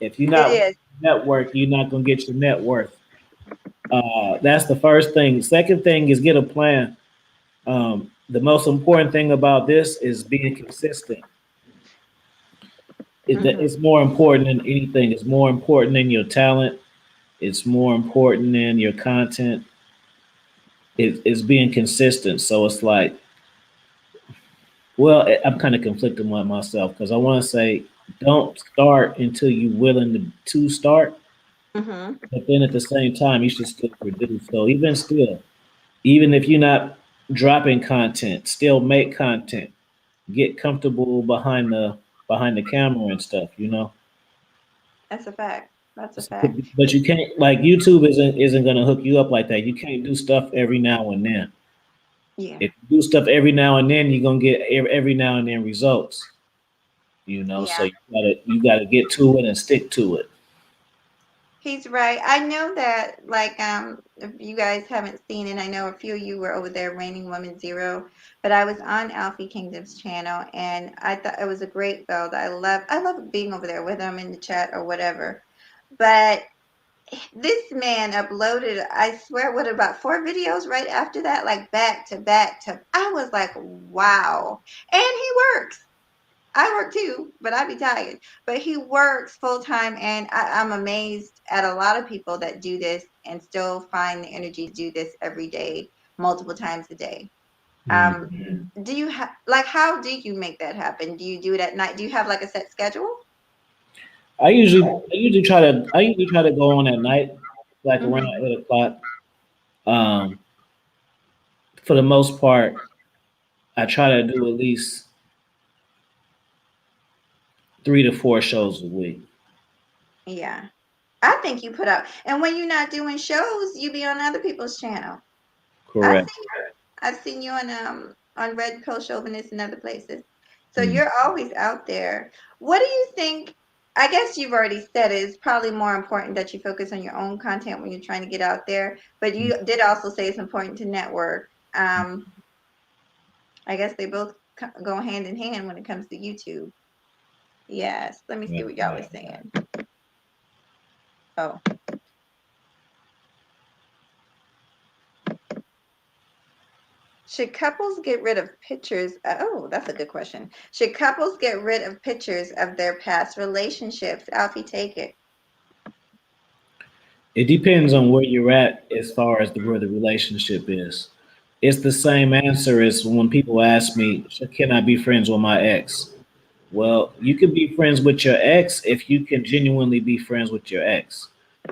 If you're It not is. network, you're not gonna get your net worth. That's the first thing. Second thing is get a plan. The most important thing about this is being consistent. Hmm. It's more important than anything. It's more important than your talent. It's more important than your content. It's being consistent. So it's like, well, I'm kind of conflicted with myself because I want to say, don't start until you're willing to start. Hmm. But then at the same time, you should still produce. So even still, even if you're not dropping content, still make content. Get comfortable behind the camera and stuff, you know. That's a fact. That's a fact. But you can't like YouTube isn't gonna hook you up like that. You can't do stuff every now and then. Yeah. If you do stuff every now and then, you're gonna get every now and then results. You know, so Yeah. you gotta get to it and stick to it. He's right. I know that, like, if you guys haven't seen it, I know a few of you were over there reigning woman zero, but I was on Alfie Kingdom's channel, and I thought it was a great build. I love being over there with him in the chat or whatever. But This man uploaded, I swear, what, about 4 videos right after that, like back to back to. I was like, wow. And he works. I work too, but I be tired. But he works full time, and I'm amazed at a lot of people that do this and still find the energy to do this every day, multiple times a day. Mm. Do you have, like, how do you make that happen? Do you do it at night? Do you have like a set schedule? I usually try to go on at night, like around Hmm. 8 o'clock. Um, for the most part, I try to do at least 3 to 4 shows a week. Yeah. I think you put out, and when you're not doing shows, you be on other people's channel. I've Correct. seen I've seen you on Red Pill Chauvinist and other places. So Mm. you're always out there. What do you think? I guess you've already said it. It's probably more important that you focus on your own content when you're trying to get out there. But Mm. you did also say it's important to network. I guess they both go hand in hand when it comes to YouTube. Yes. Let me see Right. what y'all are saying. Oh, should couples get rid of pictures? Oh, that's a good question. Should couples get rid of pictures of their past relationships? Alfie, take it. It depends on where you're at as far as where the relationship is. It's the same answer as when people ask me, "Can I be friends with my ex?" Well, you can be friends with your ex if you can genuinely be friends with your ex.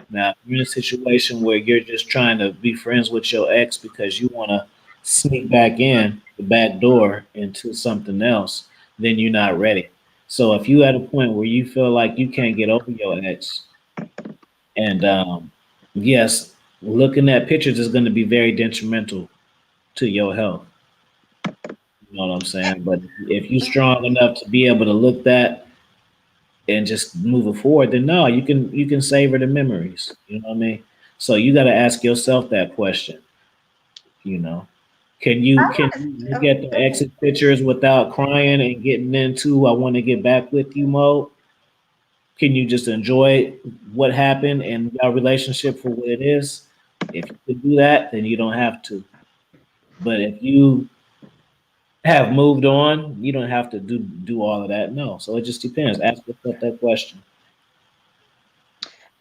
Now, if you're in a situation where you're just trying to be friends with your ex because you want to sneak back in the back door into something else, then you're not ready. So if you at a point where you feel like you can't get over your ex, and yes, looking at pictures is going to be very detrimental to your health. You know what I'm saying? But if you're strong enough to be able to look that and just move it forward, then no, you can savor the memories. You know what I mean? So you got to ask yourself that question. You know, can you look Oh, at the go ahead. exit pictures without crying and getting into "I want to get back with you" mode? Can you just enjoy what happened and your relationship for what it is? If you can do that, then you don't have to. But if you have moved on, you don't have to do all of that. No. So it just depends. Ask yourself that question.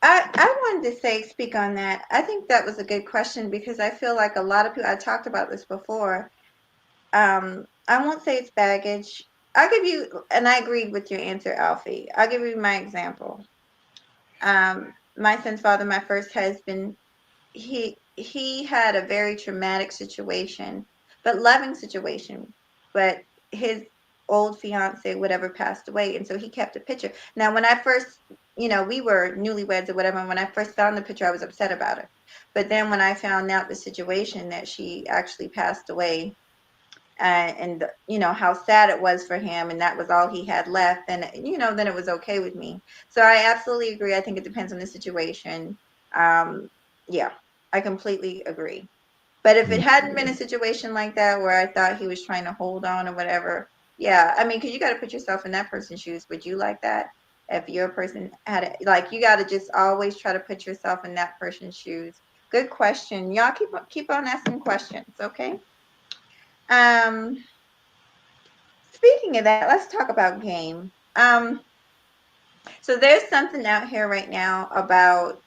I wanted to say, speak on that. I think that was a good question because I feel like a lot of people, I talked about this before. I won't say it's baggage. I'll give you, and I agreed with your answer, Alfie. I'll give you my example. My son's father, my first husband, he had a very traumatic situation, but loving situation. But his old fiance, whatever, passed away, and so he kept a picture. Now, when I first, we were newlyweds or whatever, and when I first found the picture, I was upset about it. But then when I found out the situation that she actually passed away, and how sad it was for him, and that was all he had left, and then it was okay with me. So I absolutely agree. I think it depends on the situation. Yeah, I completely agree. But if it Mm. hadn't been a situation like that where I thought he was trying to hold on or whatever, yeah, I mean, because you got to put yourself in that person's shoes. Would you like that? If your person had it, like, you got to just always try to put yourself in that person's shoes. Good question. Y'all keep on asking questions, okay? um Speaking of that, let's talk about game. So there's something out here right now about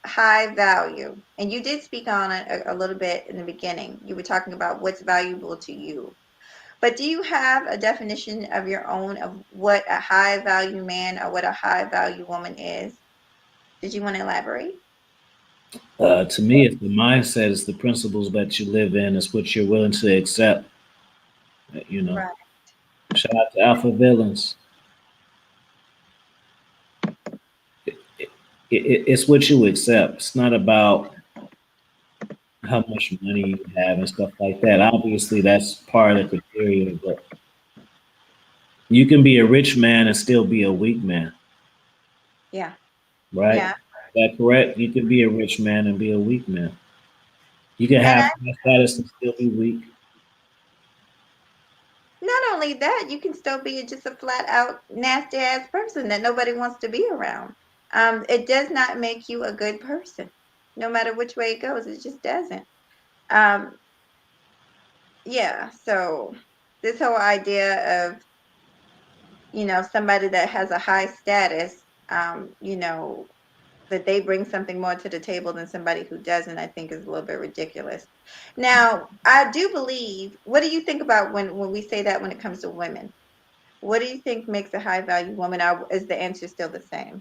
high value, and you did speak on it a little bit in the beginning. You were talking about what's valuable to you. But do you have a definition of your own of what a high value man or what a high value woman is? Did you want to elaborate? To me, it's the mindset, it's the principles that you live in, it's what you're willing to accept. You know, Right. shout out to Alpha Villains. It's what you accept. It's not about how much money you have and stuff like that. Obviously, that's part of the criteria, but you can be a rich man and still be a weak man, Yeah. right? Yeah. Is that correct? You can be a rich man and be a weak man. You can And have high status and still be weak. not only that, you can still be just a flat out nasty ass person that nobody wants to be around. It does not make you a good person, no matter which way it goes. It just doesn't. Um, yeah. So this whole idea of somebody that has a high status, that they bring something more to the table than somebody who doesn't, I think is a little bit ridiculous. Now, I do believe. What do you think about when we say that when it comes to women? What do you think makes a high value woman? Is the answer still the same?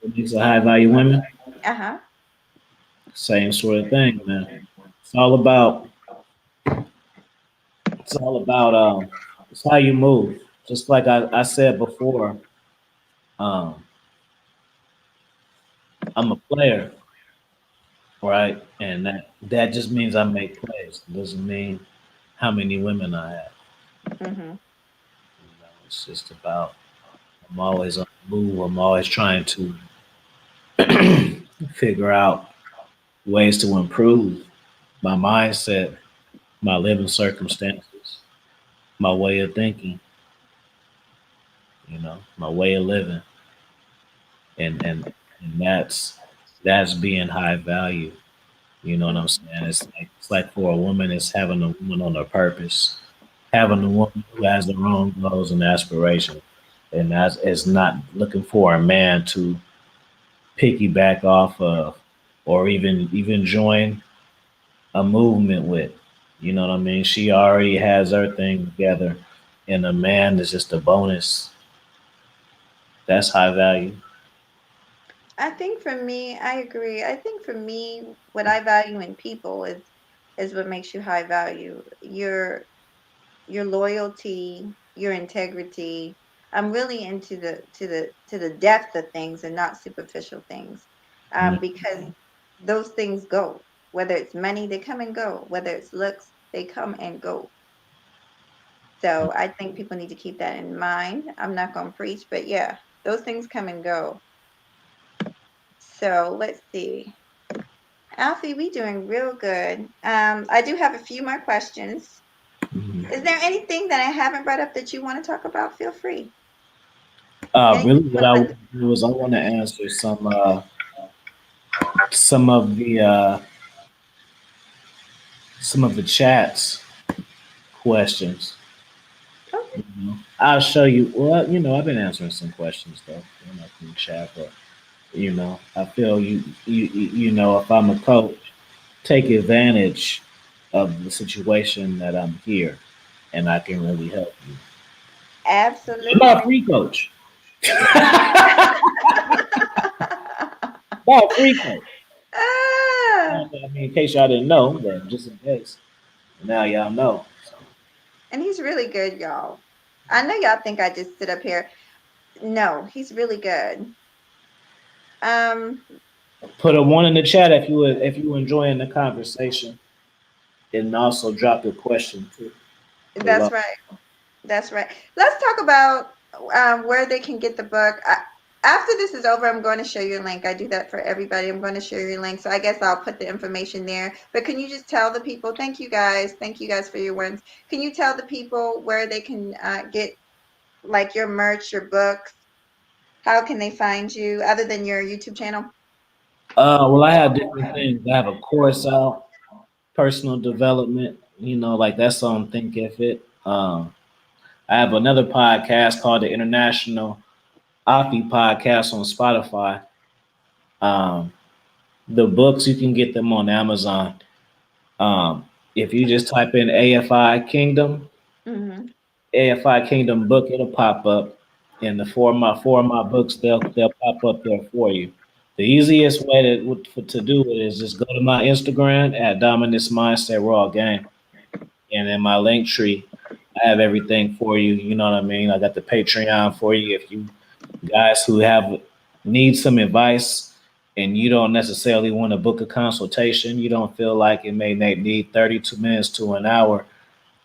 It makes a high value women. Uh huh. Same sort of thing, man. It's all about it's all about it's how you move. Just like I said before, um, I'm a player, right? And that just means I make plays. It doesn't mean how many women I have. Hmm. It's just about I'm always on the move. I'm always trying to figure out ways to improve my mindset, my living circumstances, my way of thinking, my way of living, and and and that's being high value. You know what I'm saying? It's like for a woman, it's having a woman on her purpose, having a woman who has their own goals and aspirations, and that's it's not looking for a man to piggyback off of, or even join a movement with. You know what I mean? She already has her thing together, and a man is just a bonus. That's high value. I think for me, I agree. I think for me, what I value in people is what makes you high value. Your loyalty, your integrity. I'm really into the depth of things and not superficial things, Mm. because those things go. Whether it's money, they come and go. Whether it's looks, they come and go. So I think people need to keep that in mind. I'm not going to preach, but yeah, those things come and go. So let's see. Alfie, we doing real good. I do have a few more questions. Is there anything that I haven't brought up that you want to talk about? Feel free. Anything Really, you what want I to want let to do is I want to answer some of the chats questions. Okay. I'll show you. Well, I've been answering some questions though, from the chat, but I feel if I'm a coach, take advantage of the situation that I'm here, and I can really help you. I'm not a Absolutely. free coach. Not a free coach. Ah, I mean, in case y'all didn't know, but just in case, now y'all know. So and he's really good, y'all. I know y'all think I just sit up here. No, he's really good. Um, put a one in the chat if you enjoying the conversation, and also drop your question too that's below. right. That's right. Let's talk about where they can get the book. After this is over, I'm going to show you a link. I do that for everybody. I'm going to show you a link. So I guess I'll put the information there. But can you just tell the people? Thank you guys. Thank you guys for your ones. Can you tell the people where they can get like your merch, your books? How can they find you other than your YouTube channel? Well, I have different things. I have a course out, personal development. Like that's on Think If It. I have another podcast called the International Afi Podcast on Spotify. Um, the books you can get them on Amazon. If you just type in AFI Kingdom, Mm-hmm. AFI Kingdom book, it'll pop up, and the four of my books they'll pop up there for you. The easiest way to do it is just go to my Instagram at Dominus Mindset Raw Game, and in my link tree, I have everything for you. You know what I mean? I got the Patreon for you if you guys who have need some advice and you don't necessarily want to book a consultation. You don't feel like it may need 32 minutes to an hour.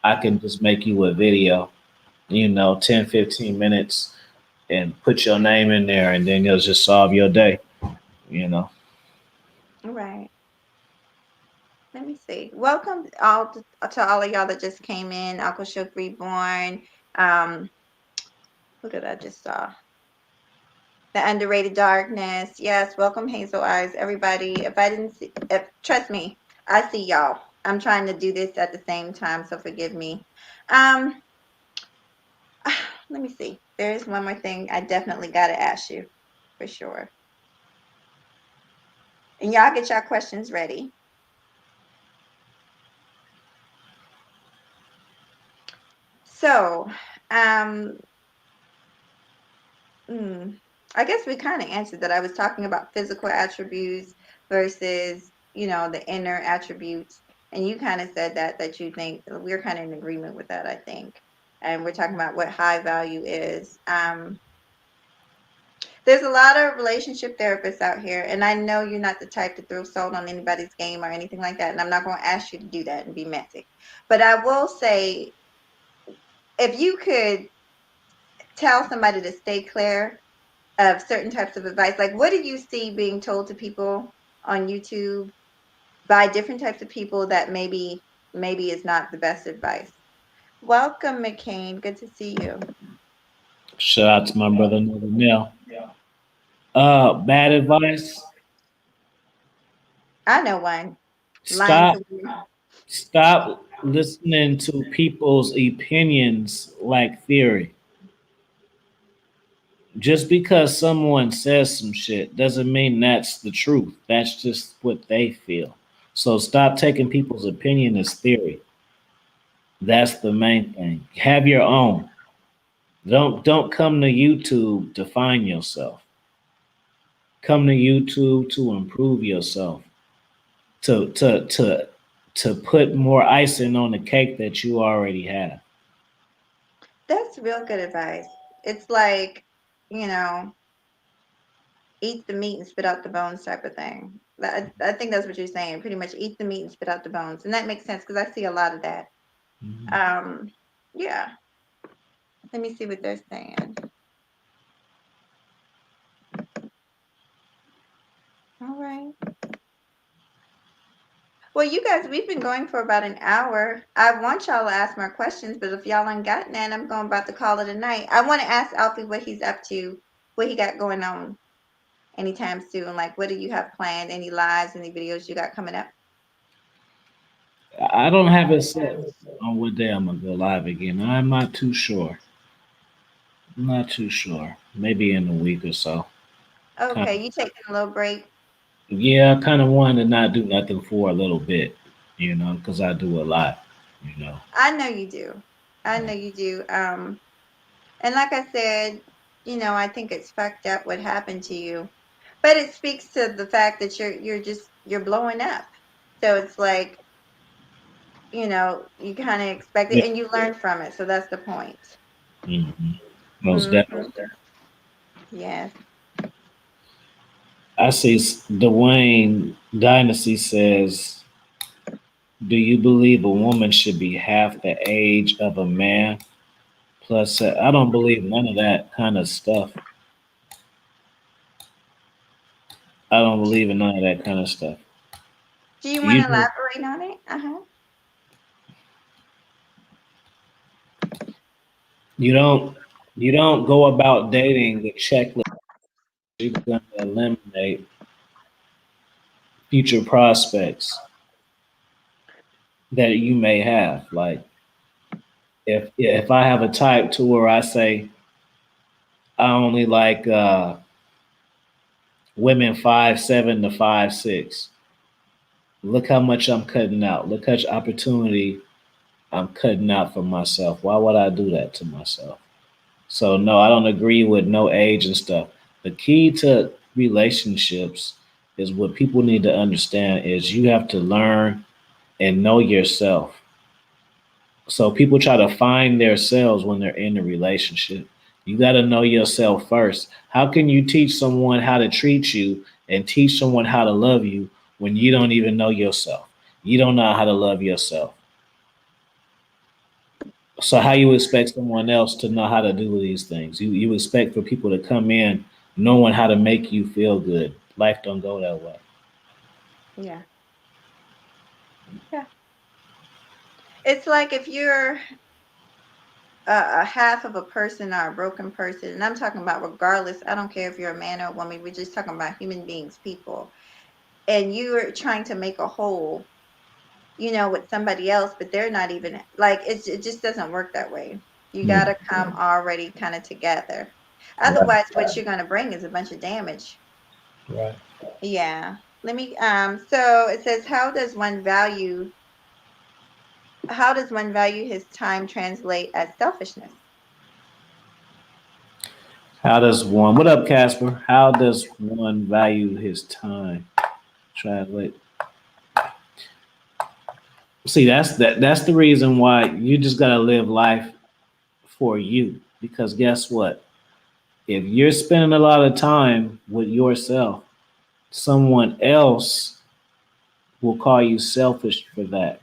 I can just make you a video, 10, 15 minutes and put your name in there and then you'll just solve your day, you know. Right. Let me see. Welcome to all of y'all that just came in. Uncle Shook Reborn. Um, who did I just saw? The underrated darkness. Yes, welcome Hazel Eyes, everybody. If I didn't see, if trust me, I see y'all. I'm trying to do this at the same time, so forgive me. Um, let me see. There is one more thing I definitely got to ask you for sure. And y'all get your questions ready. So, um, hmm, I guess we kind of answered that. I was talking about physical attributes versus, the inner attributes. And you kind of said that you think we're kind of in agreement with that, I think. And we're talking about what high value is. There's a lot of relationship therapists out here, and I know you're not the type to throw salt on anybody's game or anything like that. And I'm not going to ask you to do that and be messy. But I will say, if you could tell somebody to stay clear of certain types of advice, like what do you see being told to people on YouTube by different types of people that maybe is not the best advice? Welcome, McCain. Good to see you. Shout out to my brother Northern Nell. Bad advice. I know one. Lying Stop to women. stop listening to people's opinions like theory. Just because someone says some shit doesn't mean that's the truth. That's just what they feel. So stop taking people's opinion as theory. That's the main thing. Have your own. Don't come to YouTube to find yourself. Come to YouTube to improve yourself. To put more icing on the cake that you already have. That's real good advice. It's like, you know, eat the meat and spit out the bones type of thing. I think that's what you're saying. Pretty much eat the meat and spit out the bones. And that makes sense because I see a lot of that. Mhm. Um, yeah. Let me see what they're saying. All right. Well, you guys, we've been going for about an hour. I want y'all to ask more questions, but if y'all ain't got none, I'm going about to call it a night. I want to ask Alfie what he's up to, what he got going on anytime soon. Like, what do you have planned? Any lives, any videos you got coming up? I don't have it set on what day I'm gonna go live again. I'm not too sure. I'm not too sure. Maybe in a week or so. Kind Okay, of. you taking a little break? Yeah, I kind of wanted to not do nothing for a little bit, because I do a lot, you know. I know you do. I Uh, know you do. And like I said, I think it's fucked up what happened to you. But it speaks to the fact that you're blowing up. So it's like, you kind of expect it yeah. and you learn from it. So that's the point. Most definitely. Hmm. Yes. I see Dwayne Dynasty says, "Do you believe a woman should be half the age of a man?" Plus, I don't believe none of that kind of stuff. I don't believe in none of that kind of stuff. Do you want You to just, elaborate on it? Uh-huh. you don't you don't go about dating the checklist. You're gonna eliminate future prospects that you may have. Like if I have a type to where I say I only like women 5'7" to 5'6", look how much I'm cutting out. Look how much opportunity I'm cutting out for myself. Why would I do that to myself? So no, I don't agree with no age and stuff. The key to relationships is what people need to understand is you have to learn and know yourself. So people try to find themselves when they're in a relationship. You got to know yourself first. How can you teach someone how to treat you and teach someone how to love you when you don't even know yourself? You don't know how to love yourself. So how you expect someone else to know how to do these things? You expect for people to come in knowing how to make you feel good. Life don't go that way. Yeah. Yeah. It's like if you're a half of a person or a broken person, and I'm talking about regardless. I don't care if you're a man or a woman. We're just talking about human beings, people, and you're trying to make a whole, with somebody else, but they're not even like it just doesn't work that way. You got Mm. to come already kind of together. Right. Otherwise, what you're going to bring is a bunch of damage. Right. Yeah. Let me so it says how does one value his time translate as selfishness? How does one? What up, Casper? How does one value his time? Translate. See, that's the reason why you just gotta live life for you. Because guess what? If you're spending a lot of time with yourself, someone else will call you selfish for that,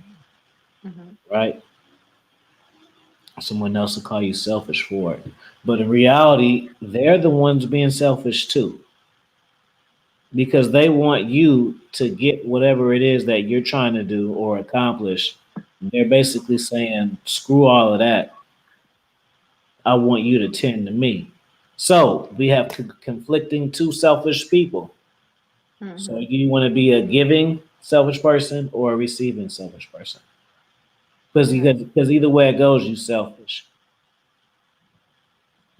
Hmm. right? Someone else will call you selfish for it. But in reality, they're the ones being selfish too, because they want you to get whatever it is that you're trying to do or accomplish. They're basically saying, screw all of that. I want you to tend to me. So we have conflicting two selfish people. So Hmm. you want to be a giving selfish person or a receiving selfish person? Because either way it goes, you selfish.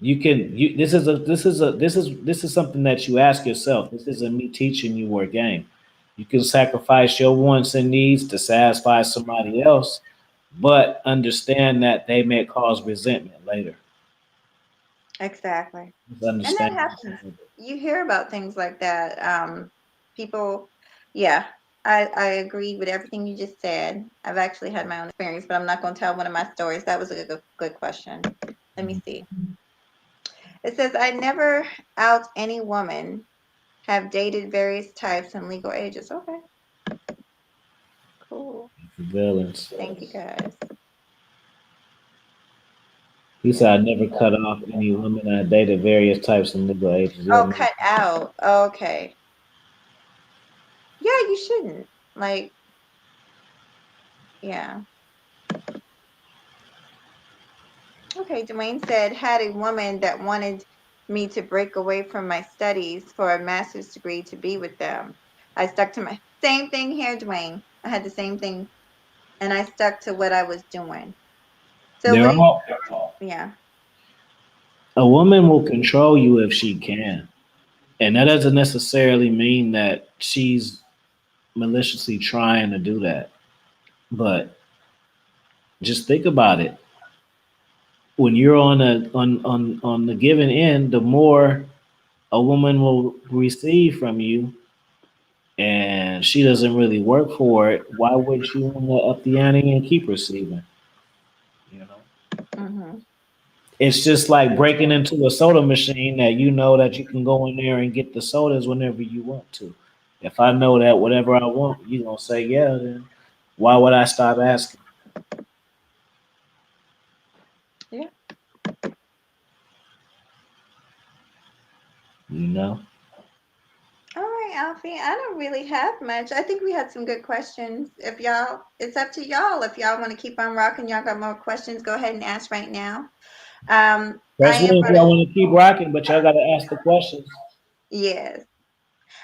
You can you this is something that you ask yourself. This isn't me teaching you or a game. You can sacrifice your wants and needs to satisfy somebody else, but understand that they may cause resentment later. Exactly. Just And that understand. happens. You hear about things like that. People, yeah, I agree with everything you just said. I've actually had my own experience, but I'm not going to tell one of my stories. That was a good question. Let me see. It says, I never out any woman, have dated various types and legal ages. Okay, cool. Villains. Thank you guys. He Yeah. said I never cut off any women I dated various types and legal ages. Yeah, Oh, cut out. Okay. Yeah, you shouldn't. Like, yeah. Okay, Dwayne said, had a woman that wanted me to break away from my studies for a master's degree to be with them. I stuck to my same thing here, Dwayne. I had the same thing, and I stuck to what I was doing. So they're what do you, all. yeah. A woman will control you if she can, and that doesn't necessarily mean that she's maliciously trying to do that. But just think about it. When you're on the given end, the more a woman will receive from you, and she doesn't really work for it. Why would you want to up the ante and keep receiving? You know, Mm-hmm. it's just like breaking into a soda machine that you know that you can go in there and get the sodas whenever you want to. If I know that whatever I want, you gonna say yeah, then why would I stop asking? Yeah. You know. All right, Alfie. I don't really have much. I think we had some good questions. If y'all, it's up to y'all. If y'all want to keep on rocking, y'all got more questions, go ahead and ask right now. I Press am one if gonna, y'all want to keep rocking, but y'all gotta ask the questions. yes.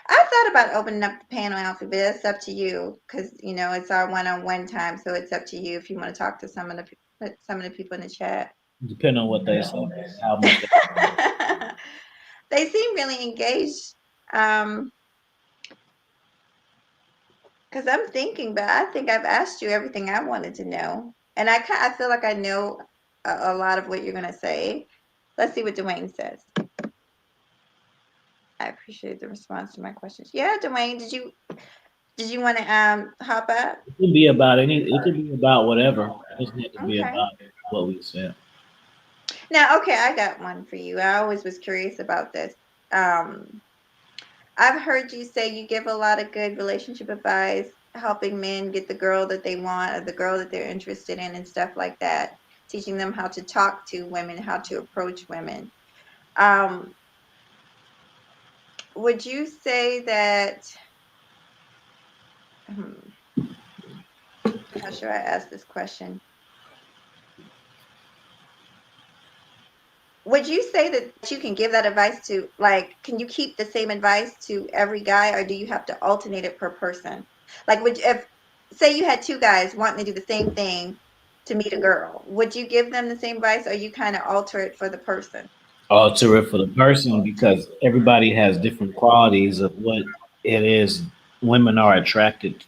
I thought about opening up the panel, Alfie, but it's up to you because it's our one-on-one time, so it's up to you if you want to talk to some of the people in the chat. Depending on what they say, how much they. They seem really engaged. Um, because I'm thinking, but I think I've asked you everything I wanted to know, and I feel like I know a lot of what you're gonna say. Let's see what Dwayne says. I appreciate the response to my questions. Yeah, Dwayne, did you want to hop up? It can be about any. It can be about whatever. It doesn't have to be Okay. about what we said. Now, okay, I got one for you. I always was curious about this. Um, I've heard you say you give a lot of good relationship advice, helping men get the girl that they want or the girl that they're interested in and stuff like that, teaching them how to talk to women, how to approach women. Um, would you say that, how should I ask this question? would you say that you can give that advice to, like, can you keep the same advice to every guy, or do you have to alternate it per person? Like, would if say you had two guys wanting to do the same thing to meet a girl, would you give them the same advice, or you kind of alter it for the person? Alter it for the person because everybody has different qualities of what it is women are attracted to.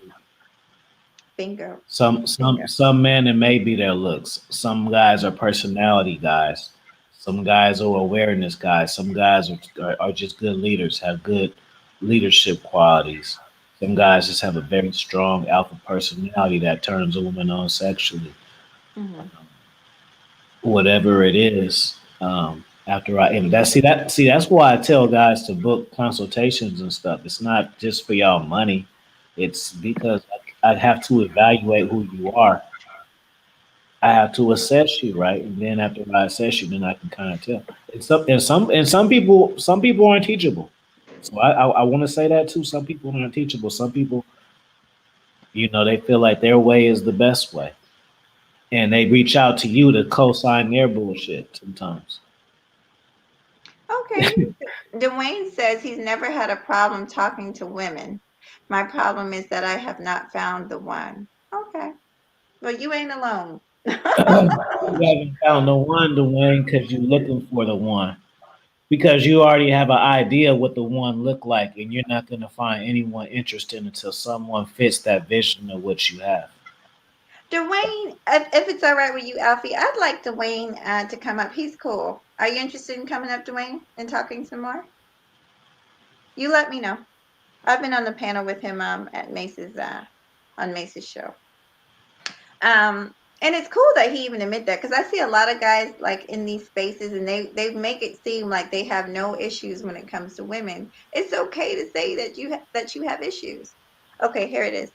Bingo. Some men it may be their looks. Some guys are personality guys. Some guys are awareness guys. Some guys are just good leaders, have good leadership qualities. Some guys just have a very strong alpha personality that turns a woman on sexually. Hmm. Whatever it is. After I and that see that's why I tell guys to book consultations and stuff. It's not just for y'all money. It's because I have to evaluate who you are. I have to assess you, right? And then after I assess you, then I can kind of tell. Some people aren't teachable. So I want to say that too. Some people aren't teachable. Some people, they feel like their way is the best way, and they reach out to you to co-sign their bullshit sometimes. Okay. Dwayne says he's never had a problem talking to women. My problem is that I have not found the one. Okay. Well, you ain't alone. You haven't found the one, Dwayne, because you're looking for the one. Because you already have an idea what the one look like, and you're not going to find anyone interested until someone fits that vision of what you have. Dwayne, if it's all right with you, Alfie, I'd like Dwayne to come up. He's cool. Are you interested in coming up, Dwayne, and talking some more? You let me know. I've been on the panel with him at Mace's on Mace's show. And it's cool that he even admit that, because I see a lot of guys like in these spaces, and they make it seem like they have no issues when it comes to women. It's okay to say that you have issues. Okay, here it is.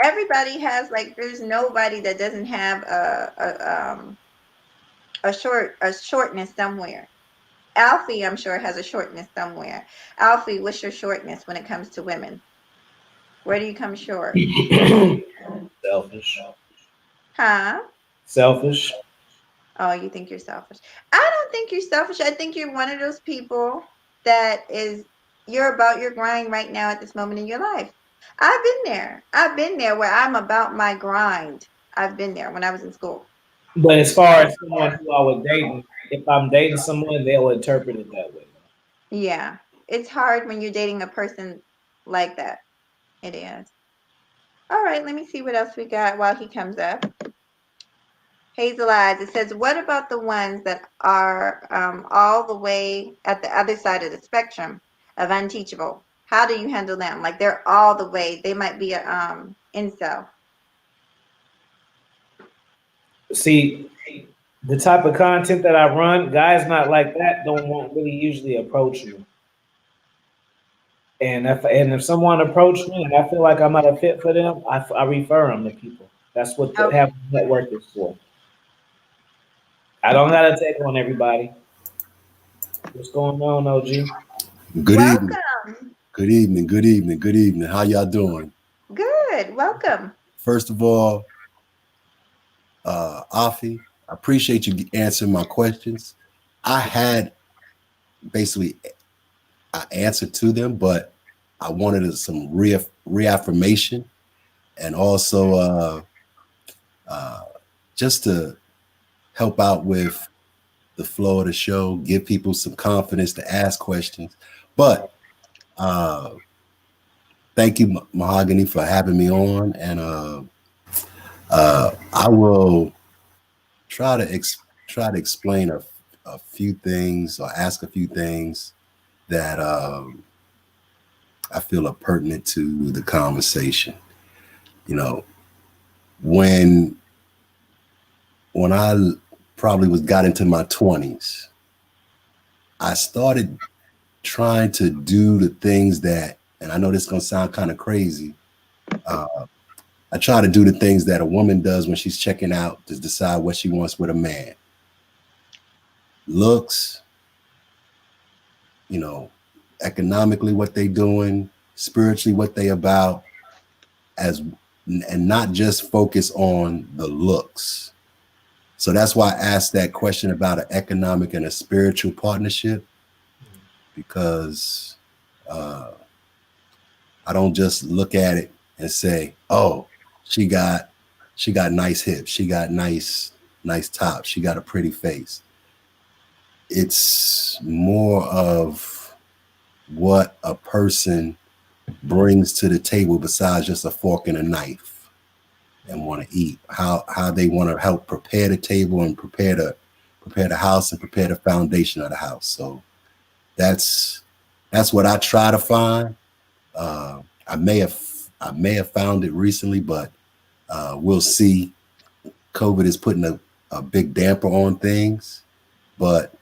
Everybody has, like, there's nobody that doesn't have a shortness somewhere. Alfie, I'm sure, has a shortness somewhere. Alfie, what's your shortness when it comes to women? Where do you come short? Selfish. Huh? Selfish. Oh, you think you're selfish. I don't think you're selfish. I think you're one of those people that you're about your grind right now at this moment in your life. I've been there. I've been there where I'm about my grind. I've been there when I was in school. But as far as someone who I would date, if I'm dating someone, they'll interpret it that way. Yeah. It's hard when you're dating a person like that. It is. All right, let me see what else we got while he comes up. Hazel Eyes, it says, what about the ones that are all the way at the other side of the spectrum of unteachable? How do you handle them? Like, they're all the way. They might be a incel. See, the type of content that I run, guys not like that don't want really usually approach me. And if someone approached me and I feel like I'm not a fit for them, I refer them to people. That's what the Okay. having a network is for. I don't gotta take on everybody. What's going on, OG? Good evening. Welcome. Good evening. Good evening. Good evening. How y'all doing? Good. Welcome. First of all, Afi, I appreciate you answering my questions. I had basically an answer to them, but I wanted some reaffirmation and also just to help out with the flow of the show, give people some confidence to ask questions. But uh, thank you, Mahogany, for having me on, and I will try to explain a few things or ask a few things that I feel are pertinent to the conversation. You know, when I probably got into my 20s, I started trying to do the things that, and I know this is gonna sound kind of crazy. I try to do the things that a woman does when she's checking out to decide what she wants with a man. Looks, you know, economically what they doing, spiritually what they about, as and not just focus on the looks. So that's why I asked that question about an economic and a spiritual partnership, because I don't just look at it and say, oh, she got nice hips, she got nice top, she got a pretty face. It's more of what a person brings to the table besides just a fork and a knife and want to eat, how they want to help prepare the table and prepare the house and prepare the foundation of the house. So that's what I try to find. I may have found it recently, but we'll see. COVID is putting a big damper on things, but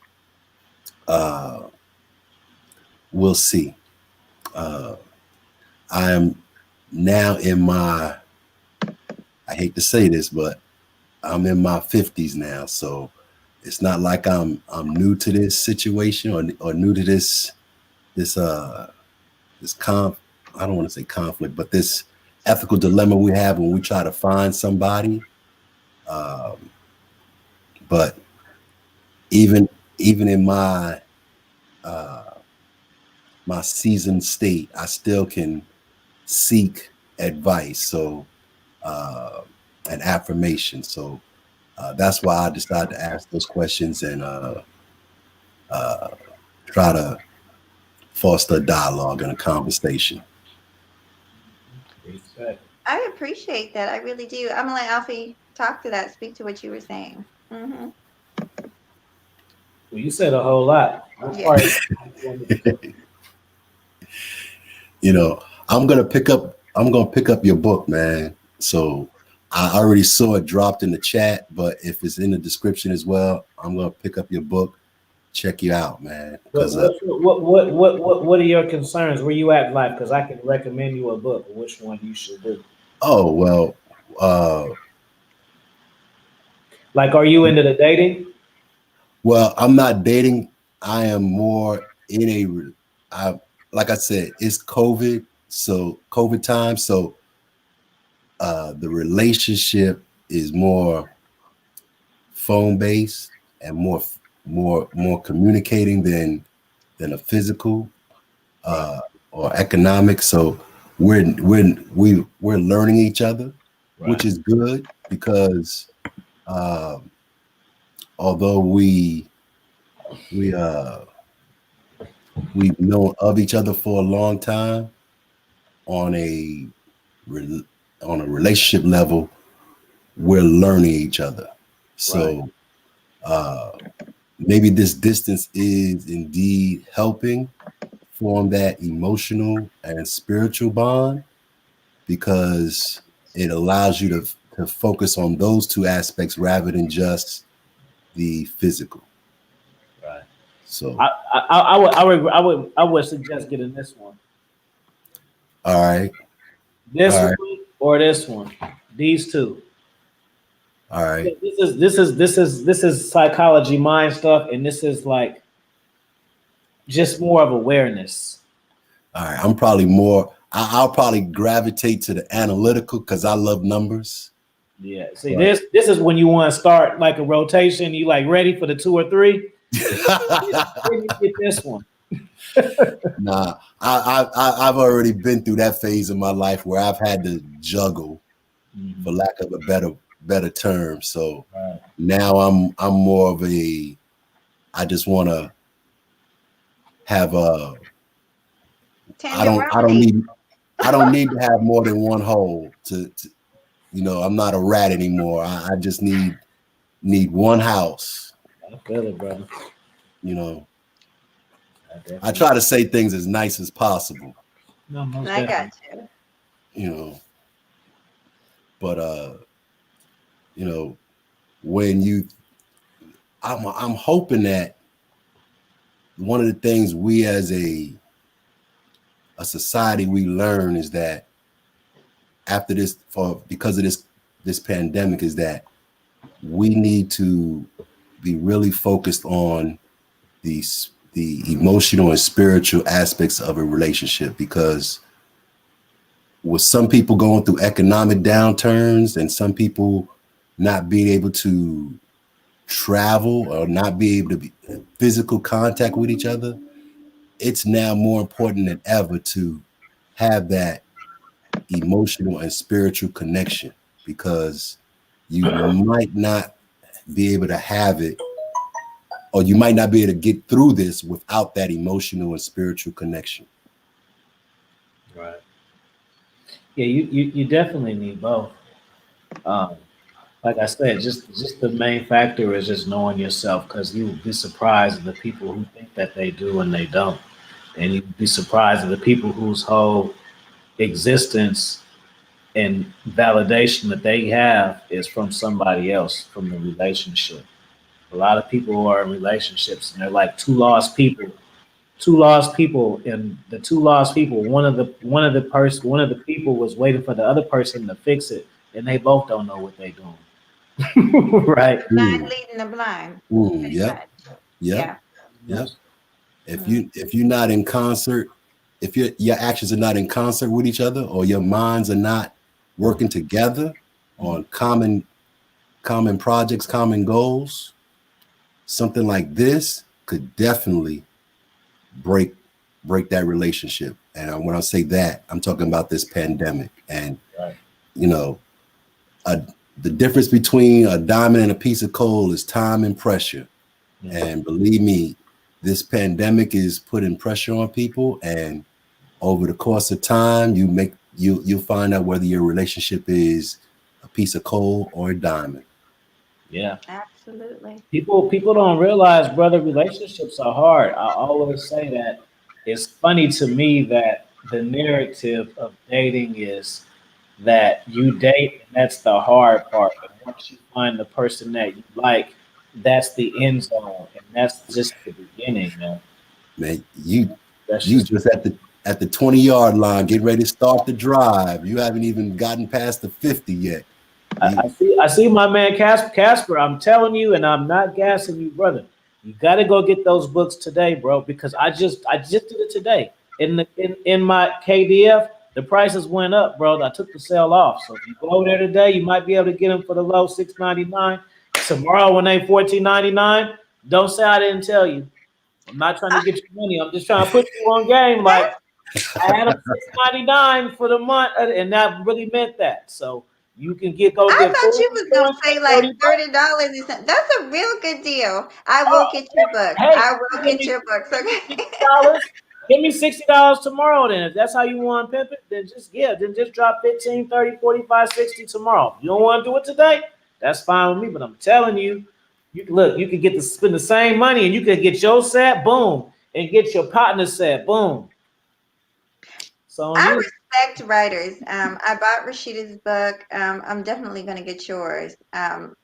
we'll see. I am now in my, I hate to say this, but I'm in my 50s now, so it's not like I'm new to this situation or new to this I don't want to say conflict, but this ethical dilemma we have when we try to find somebody. But even in my my seasoned state, I still can seek advice. So and affirmation. So that's why I decided to ask those questions and try to foster a dialogue and a conversation. I appreciate that. I really do. I'm gonna let Alfie talk to that, speak to what you were saying. Mm-hmm. Well, you said a whole lot. Yeah. You know, I'm gonna pick up your book, man. So I already saw it dropped in the chat, but if it's in the description as well, I'm gonna pick up your book, check you out, man. What are your concerns? Where you at in life? Because I can recommend you a book. Which one you should do? Oh well, like, are you into the dating? Well, I'm not dating. I am more in like I said, it's COVID, so COVID time. So the relationship is more phone based and more communicating than a physical or economic. So we're learning each other, right, which is good because although we've known of each other for a long time, on a relationship level, we're learning each other. So maybe this distance is indeed helping form that emotional and spiritual bond, because it allows you to focus on those two aspects rather than just the physical. Right. So I would suggest getting this one. All right. This one or this one. These two. All right. This is psychology, mind stuff, and this is like just more of awareness. All right. I'm probably more. I'll probably gravitate to the analytical because I love numbers. Yeah. See, this is when you want to start like a rotation. You like ready for the 2 or 3? Get this one. Nah, I've already been through that phase of my life where I've had to juggle, for lack of a better term. So now I'm more of a, I just want to have a. I don't need to have more than one hole to I'm not a rat anymore. I just need one house. I feel it, brother. I try to say things as nice as possible. No, I got you. But when I'm hoping that one of the things we as a society we learn is that after this, because of this pandemic, is that we need to be really focused on the emotional and spiritual aspects of a relationship, because with some people going through economic downturns and some people not being able to travel or not be able to be physical contact with each other, it's now more important than ever to have that emotional and spiritual connection, because you might not be able to have it, or you might not be able to get through this without that emotional and spiritual connection. Right. Yeah, you definitely need both. Um, like I said, just the main factor is just knowing yourself, because you'll be surprised at the people who think that they do and they don't, and you'd be surprised at the people whose whole existence and validation that they have is from somebody else, from the relationship. A lot of people who are in relationships and they're like two lost people, and the two lost people, one of the people was waiting for the other person to fix it, and they both don't know what they're doing. Right. Blind leading the blind. Pretty Yep. much. Yep. Yeah. Yep. If you're not in concert, if your actions are not in concert with each other, or your minds are not working together on common projects, common goals, something like this could definitely break that relationship. And when I say that, I'm talking about this pandemic. And Right. you know, the difference between a diamond and a piece of coal is time and pressure. And believe me, this pandemic is putting pressure on people, and over the course of time, you'll find out whether your relationship is a piece of coal or a diamond. Yeah. Absolutely. People don't realize, brother, relationships are hard. I always say that. It's funny to me that the narrative of dating is that you date and that's the hard part. And once you find the person that you like, that's the end zone. And that's just the beginning, man. Man, That's you just just at the 20-yard line, getting ready to start the drive. You haven't even gotten past the 50 yet. I see my man Casper. I'm telling you, and I'm not gassing you, brother. You got to go get those books today, bro, because I just did it today. In my KDF, the prices went up, bro. I took the sale off. So if you go there today, you might be able to get them for the low $6.99. Tomorrow when they $14.99, don't say I didn't tell you. I'm not trying to get your money. I'm just trying to put you on game. Like, I had them $6.99 for the month, and that really meant that. So you can go I get thought you was gonna say like $30. $30 or something. That's a real good deal. I will get your books. Hey, I will give get me your books. Okay. $60. Give me $60 tomorrow then. If that's how you want to pimp it, then just drop 15, 30, 45, 60 tomorrow. If you don't want to do it today, that's fine with me. But I'm telling you, you could get to spend the same money and you could get your set, boom, and get your partner set, boom. So I you respect writers. I bought Rashida's book. I'm definitely gonna get yours.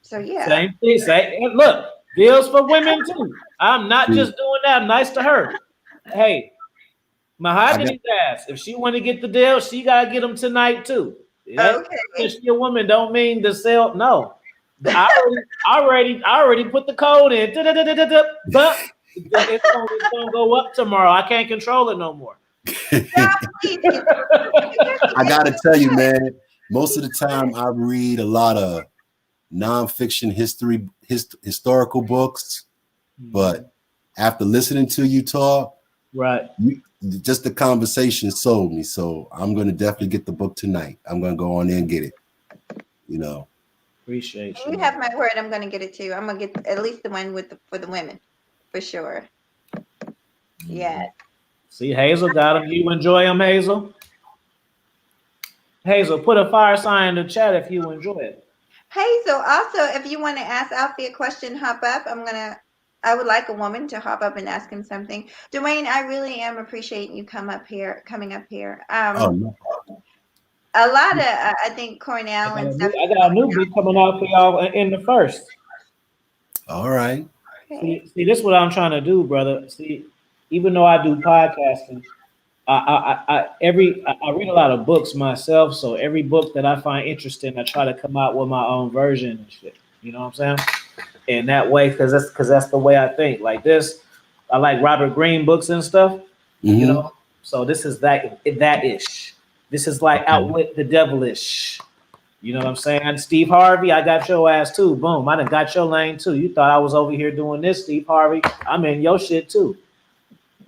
So yeah. same thing. And look, deals for women too. I'm not just doing that. I'm nice to her. Hey, Mahogany's ass. If she want to get the deal, she gotta get them tonight too. Yeah, Okay. she a woman don't mean to sell. No, I already put the code in. But it's gonna go up tomorrow. I can't control it no more. I gotta tell you, man, most of the time I read a lot of nonfiction historical books, but after listening to you talk, right, just the conversation sold me. So I'm gonna definitely get the book tonight. I'm gonna go on there and get it. You know, appreciate you. You have my word. I'm gonna get it too. I'm gonna get at least the one for the women, for sure. Yeah. See, Hazel got them. You enjoy them, Hazel? Hazel, put a fire sign in the chat if you enjoy it. Hazel, also, if you want to ask Alfie a question, hop up. I would like a woman to hop up and ask him something. Dwayne, I really am appreciating you coming up here. no. A lot of, I think Cornell and stuff. I got a new book coming out for y'all in the first. All right. Okay. See, this is what I'm trying to do, brother. See, even though I do podcasting, I read a lot of books myself. So every book that I find interesting, I try to come out with my own version and shit. You know what I'm saying? And that way, because that's the way I think. Like this, I like Robert Greene books and stuff. Mm-hmm. You know, so this is that ish. This is like Outwit the Devilish. You know what I'm saying? Steve Harvey, I got your ass too. Boom. I done got your lane too. You thought I was over here doing this, Steve Harvey. I'm in your shit too.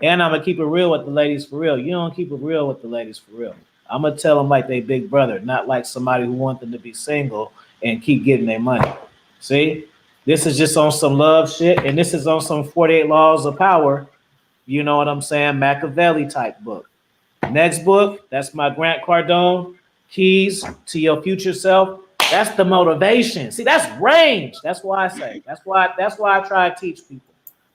And I'm gonna keep it real with the ladies for real. You don't keep it real with the ladies for real. I'm gonna tell them like they big brother, not like somebody who want them to be single and keep getting their money. See, this is just on some love shit, and this is on some 48 Laws of Power. You know what I'm saying? Machiavelli type book. Next book, that's my Grant Cardone, Keys to Your Future Self. That's the motivation. See, that's range. That's why I say. That's why I try to teach people.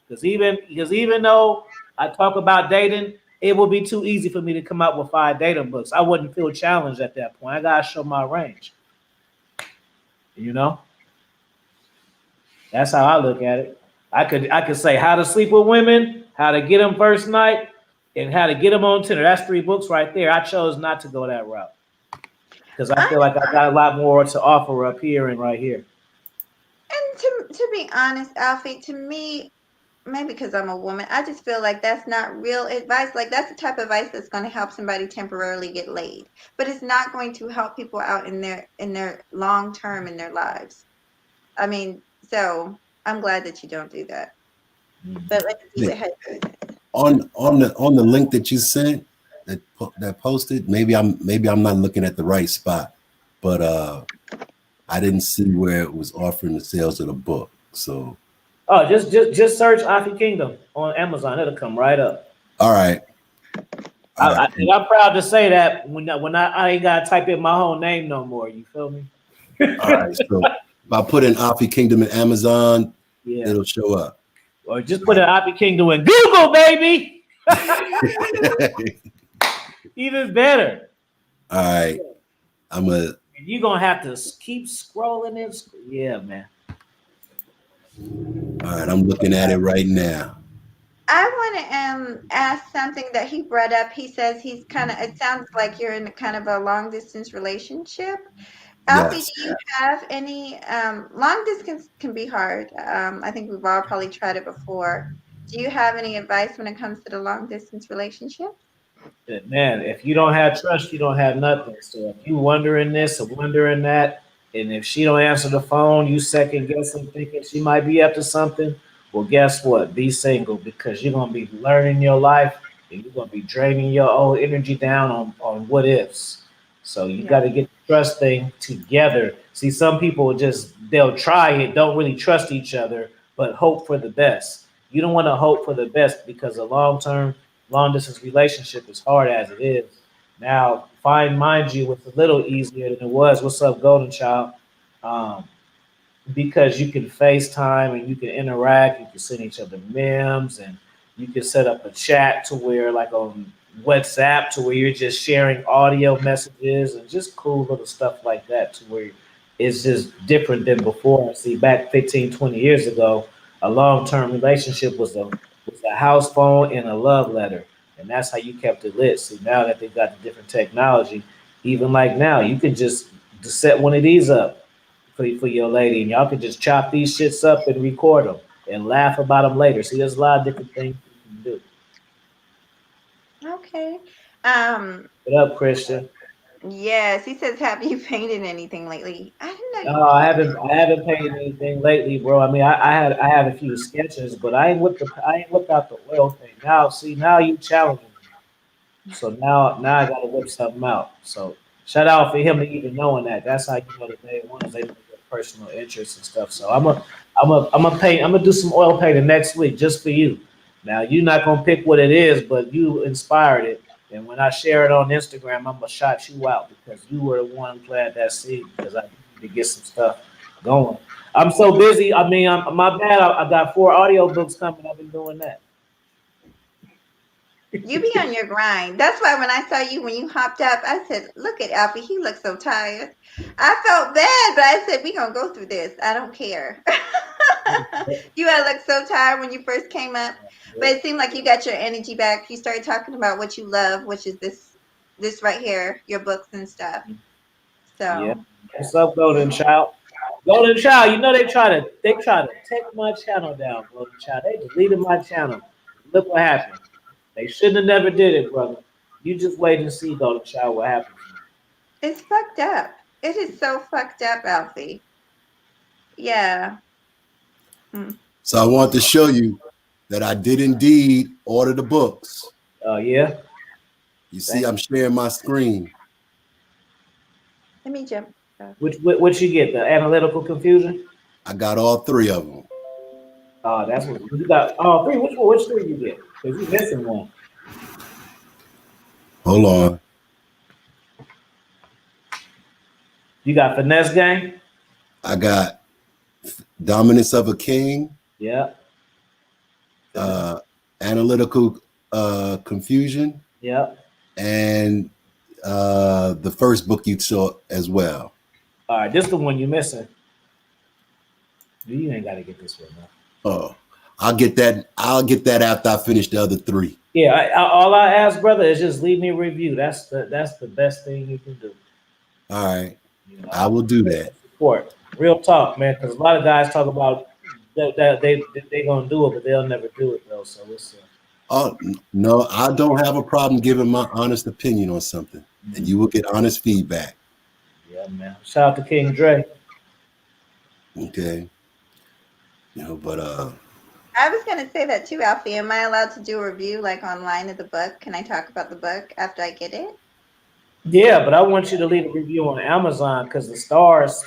Because even though I talk about dating, it would be too easy for me to come up with 5 dating books. I wouldn't feel challenged at that point. I gotta show my range. You know? That's how I look at it. I could say how to sleep with women, how to get them first night, and how to get them on Tinder. That's 3 books right there. I chose not to go that route because I feel like I got a lot more to offer up here and right here. And to be honest, Alfie, to me, maybe because I'm a woman, I just feel like that's not real advice. Like that's the type of advice that's going to help somebody temporarily get laid, but it's not going to help people out in their long term in their lives. I mean, so I'm glad that you don't do that. But let's see what happens. On the link that you sent that posted, maybe I'm not looking at the right spot, but I didn't see where it was offering the sales of the book. So just search Afi Kingdom on Amazon. It'll come right up. All right. And I'm proud to say that when I ain't gotta type in my whole name no more. You feel me? All right. So if I put in Afi Kingdom in Amazon, it'll show up. Or just put an Afi Kingdom in Google, baby. Even better. All right. You're gonna have to keep scrolling and yeah, man. All right, I'm looking at it right now. I want to ask something that he brought up. He says he's it sounds like you're in kind of a long distance relationship. Alfie, Yes. do you have any long distance can be hard. I think we've all probably tried it before. Do you have any advice when it comes to the long distance relationship? Man, if you don't have trust, you don't have nothing. So if you wondering this or wondering that, and if she don't answer the phone, you second guessing, thinking she might be up to something. Well, guess what? Be single because you're gonna be learning your life and you're gonna be draining your old energy down on what ifs. So you got to get the trust thing together. See, some people they'll try it, don't really trust each other, but hope for the best. You don't want to hope for the best because a long distance relationship is hard as it is. Now, mind you, it's a little easier than it was. What's up, Golden Child? Um, because you can FaceTime and you can interact, you can send each other memes, and you can set up a chat to where, like on WhatsApp, to where you're just sharing audio messages and just cool little stuff like that, to where it's just different than before. See, back 15, 20 years ago, a long term relationship was a house phone and a love letter. And that's how you kept it lit. See, now that they got the different technology, even like now, you can just set one of these up for your lady, and y'all can just chop these shits up and record them and laugh about them later. See, there's a lot of different things you can do. Okay. What up, Christian? Yes, he says, have you painted anything lately? I didn't know. No, I haven't painted anything lately, bro. I mean, I had a few sketches, but I ain't whipped out the oil thing. Now you challenging me. So now I gotta whip something out. So shout out for him to even knowing that. That's how you know that they want they get personal interests and stuff. So I'm gonna do some oil painting next week just for you. Now you're not gonna pick what it is, but you inspired it. And when I share it on Instagram, I'm gonna shout you out because you were the one who planted that seed because I need to get some stuff going. I'm so busy. I mean, my bad. I got 4 audio books coming. I've been doing that. You be on your grind. That's why when I saw you when you hopped up, I said, "Look at Alfie. He looks so tired." I felt bad, but I said, "We gonna go through this. I don't care." You had looked so tired when you first came up, but it seemed like you got your energy back. You started talking about what you love, which is this right here, your books and stuff. So yeah, what's up, Golden Child? Golden Child, you know they try to take my channel down, Golden Child. They deleted my channel. Look what happened. They shouldn't have never did it, brother. You just wait and see, Golden Child, what happens. It's fucked up. It is so fucked up, Alfie. Yeah. So I want to show you that I did indeed order the books. Oh yeah. You see, I'm sharing my screen. Let me jump. Which you get? The analytical confusion? I got all 3 of them. Oh, that's what you got. Oh, three. Which one? Which 3 you get? Because you missing one. Hold on. You got finesse game. I got Dominance of a King. Yeah. Analytical Confusion. Yeah. And the first book you saw as well. All right, this is the one you missing. You ain't got to get this one now. Oh, I'll get that after I finish the other 3. Yeah, all I ask, brother, is just leave me a review. That's the best thing you can do. All right, you know, I will do that. Support, real talk, man. Because a lot of guys talk about that they gonna do it, but they'll never do it though. So it's. Oh no, I don't have a problem giving my honest opinion on something, and you will get honest feedback. Yeah, man. Shout out to King Dre. Okay. You know, but I was gonna say that too, Alfie. Am I allowed to do a review like online of the book? Can I talk about the book after I get it? Yeah, but I want you to leave a review on Amazon because the stars,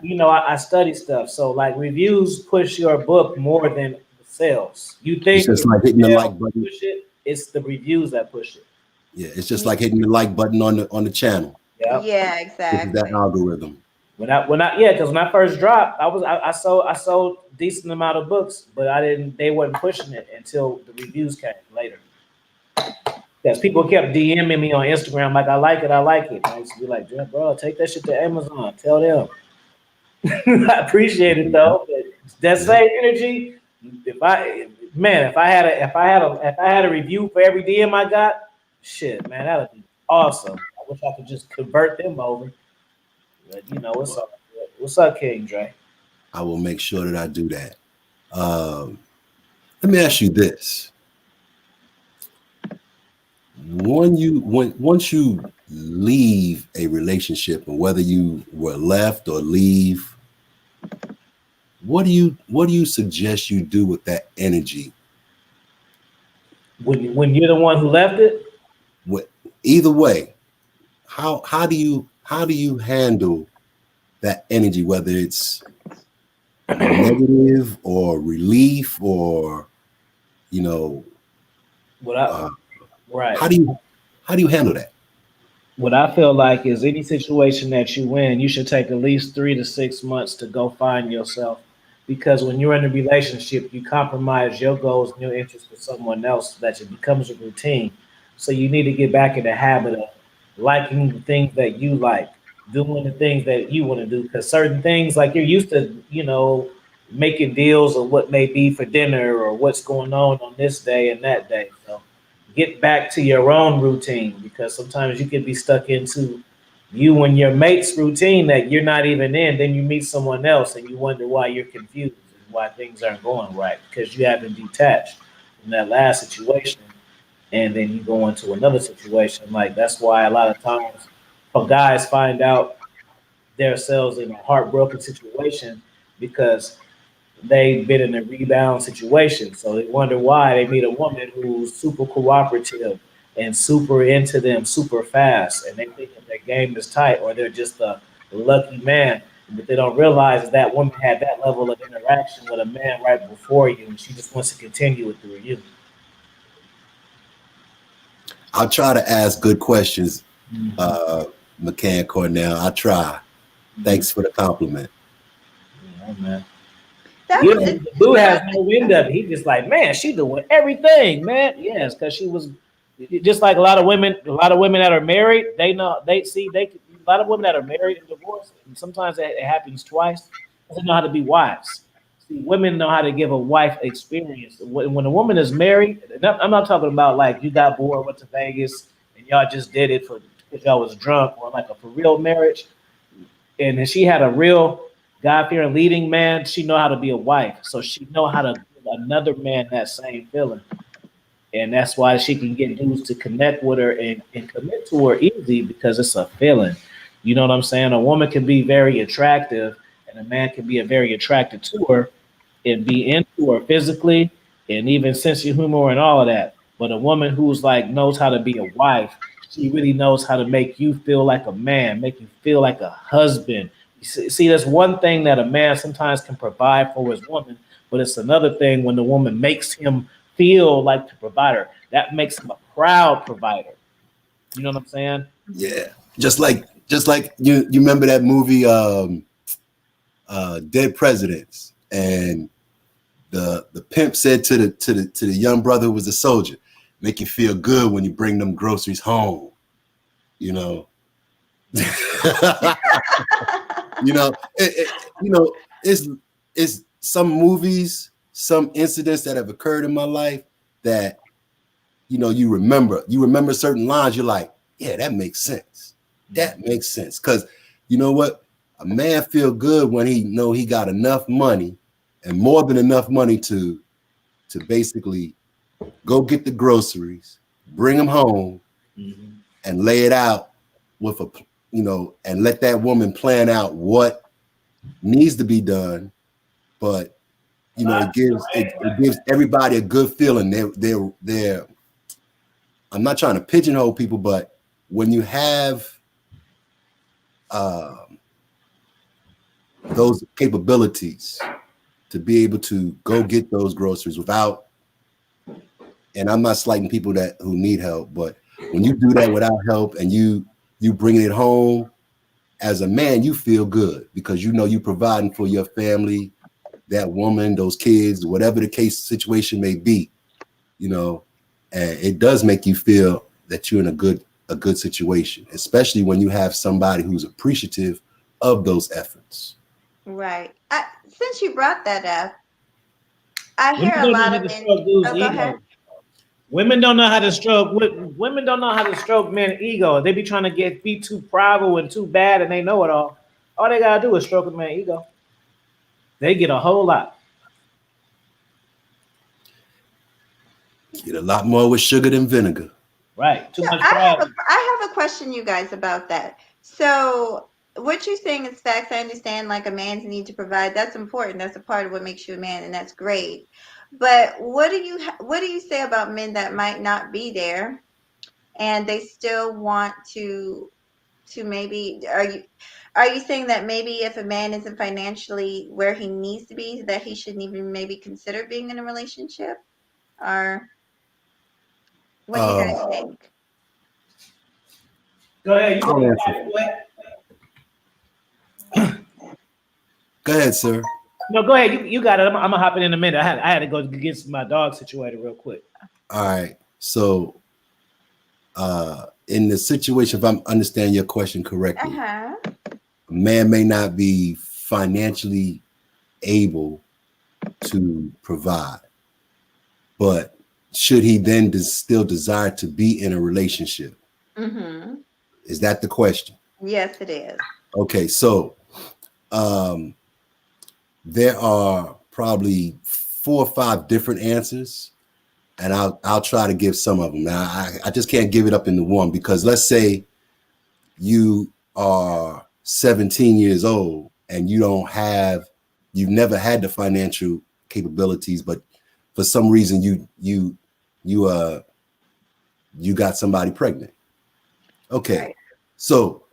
you know, I study stuff. So like reviews push your book more than the sales. You think it's just like hitting the like button. Push it, it's the reviews that push it. Yeah, it's just like hitting the like button on the channel. Yeah, exactly. That algorithm. Because when I first dropped, I sold decent amount of books, but they wasn't pushing it until the reviews came later. Because people kept DMing me on Instagram like I like it. And I used to be like, bro, take that shit to Amazon. Tell them. I appreciate it though. That same energy. If I had a review for every DM I got, shit, man, that'd be awesome. I wish I could just convert them over. But you know, what's up, King Dre? I will make sure that I do that. Let me ask you this. Once you leave a relationship, and whether you were left or leave, what do you suggest you do with that energy? When you're the one who left it? Either way, how do you handle that energy, whether it's negative or relief or right. How do you handle that? What I feel like is any situation that you in, you should take at least 3 to 6 months to go find yourself. Because when you're in a relationship, you compromise your goals and your interests with someone else, that it becomes a routine. So you need to get back in the habit of liking the things that you like, doing the things that you want to do. Because certain things, like you're used to, making deals of what may be for dinner or what's going on this day and that day. So get back to your own routine, because sometimes you can be stuck into you and your mate's routine that you're not even in. Then you meet someone else and you wonder why you're confused and why things aren't going right, because you haven't detached from that last situation. And then you go into another situation. Like that's why a lot of times guys find out themselves in a heartbroken situation, because they've been in a rebound situation. So they wonder why they meet a woman who's super cooperative and super into them super fast. And they think that their game is tight, or they're just a lucky man. But they don't realize that woman had that level of interaction with a man right before you, and she just wants to continue it through you. I'll try to ask good questions, McCann Cornell. I try. Thanks for the compliment. Yeah, man. Boo has no wind of it. He's just like, man, she doing everything, man. Yes, because she was just like a lot of women that are married. A lot of women that are married and divorced, and sometimes it happens twice. They know how to be wives. See, women know how to give a wife experience. When a woman is married, I'm not talking about like you got bored, went to Vegas, and y'all just did it because y'all was drunk, or like a for real marriage. And then she had a real God-fearing leading man. She know how to be a wife, so she know how to give another man that same feeling, and that's why she can get dudes to connect with her and commit to her easy, because it's a feeling. You know what I'm saying? A woman can be very attractive, and a man can be a very attracted to her and be into her physically and even sense of humor and all of that. But a woman who's like knows how to be a wife, she really knows how to make you feel like a man, make you feel like a husband. See, that's one thing that a man sometimes can provide for his woman, but it's another thing when the woman makes him feel like the provider. That makes him a proud provider. You know what I'm saying? Yeah. Just like you remember that movie Dead Presidents, and the pimp said to the young brother who was a soldier, make you feel good when you bring them groceries home, you know. You know, it's some movies, some incidents that have occurred in my life that you remember certain lines. You're like, yeah, that makes sense. That makes sense, because you know what, a man feel good when he know he got enough money, and more than enough money to basically go get the groceries, bring them home, Mm-hmm. and lay it out with and let that woman plan out what needs to be done. But it gives everybody a good feeling. They're I'm not trying to pigeonhole people, but when you have those capabilities to be able to go get those groceries without, and I'm not slighting people who need help, but when you do that without help and you bring it home, as a man, you feel good because you providing for your family, that woman, those kids, whatever the case situation may be, and it does make you feel that you're in a good situation, especially when you have somebody who's appreciative of those efforts. Right. Since you brought that up, I hear Women a don't know lot how of to men. stroke dudes' Oh, go ahead. ego. Women don't know how to stroke. Women don't know how to stroke men's ego. They be trying to be too prideful and too bad, and they know it all. All they gotta do is stroke a man's ego. They get a whole lot. Get a lot more with sugar than vinegar. Right. Too So much pride. I have a question, you guys, about that. So what you're saying is facts. I understand, like, a man's need to provide. That's important. That's a part of what makes you a man, and that's great. But what do you say about men that might not be there, and they still want to maybe, are you saying that maybe if a man isn't financially where he needs to be, that he shouldn't even maybe consider being in a relationship? Or what do you Um, guys think? Go ahead. You I'll got answer. it. Go ahead. Go ahead, sir. No, go ahead. You got it. I'm gonna hop in a minute. I had to go get my dog situated real quick. All right. So, in the situation, if I'm understanding your question correctly, Uh-huh. a man may not be financially able to provide, but should he then still desire to be in a relationship? Mm-hmm. Is that the question? Yes, it is. Okay, so um, there are probably 4 or 5 different answers, and I'll try to give some of them. Now, I just can't give it up into one, because let's say you are 17 years old and you've never had the financial capabilities, but for some reason you got somebody pregnant. Okay, Right. so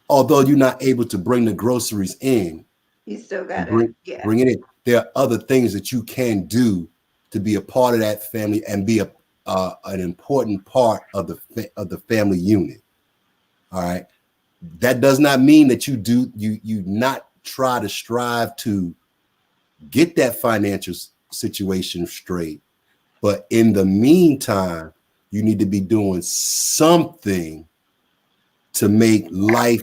although you're not able to bring the groceries in You still and got it. Yeah. bring it in, there are other things that you can do to be a part of that family and be an important part of the family unit. All right. That does not mean that you not try to strive to get that financial situation straight, but in the meantime, you need to be doing something to make life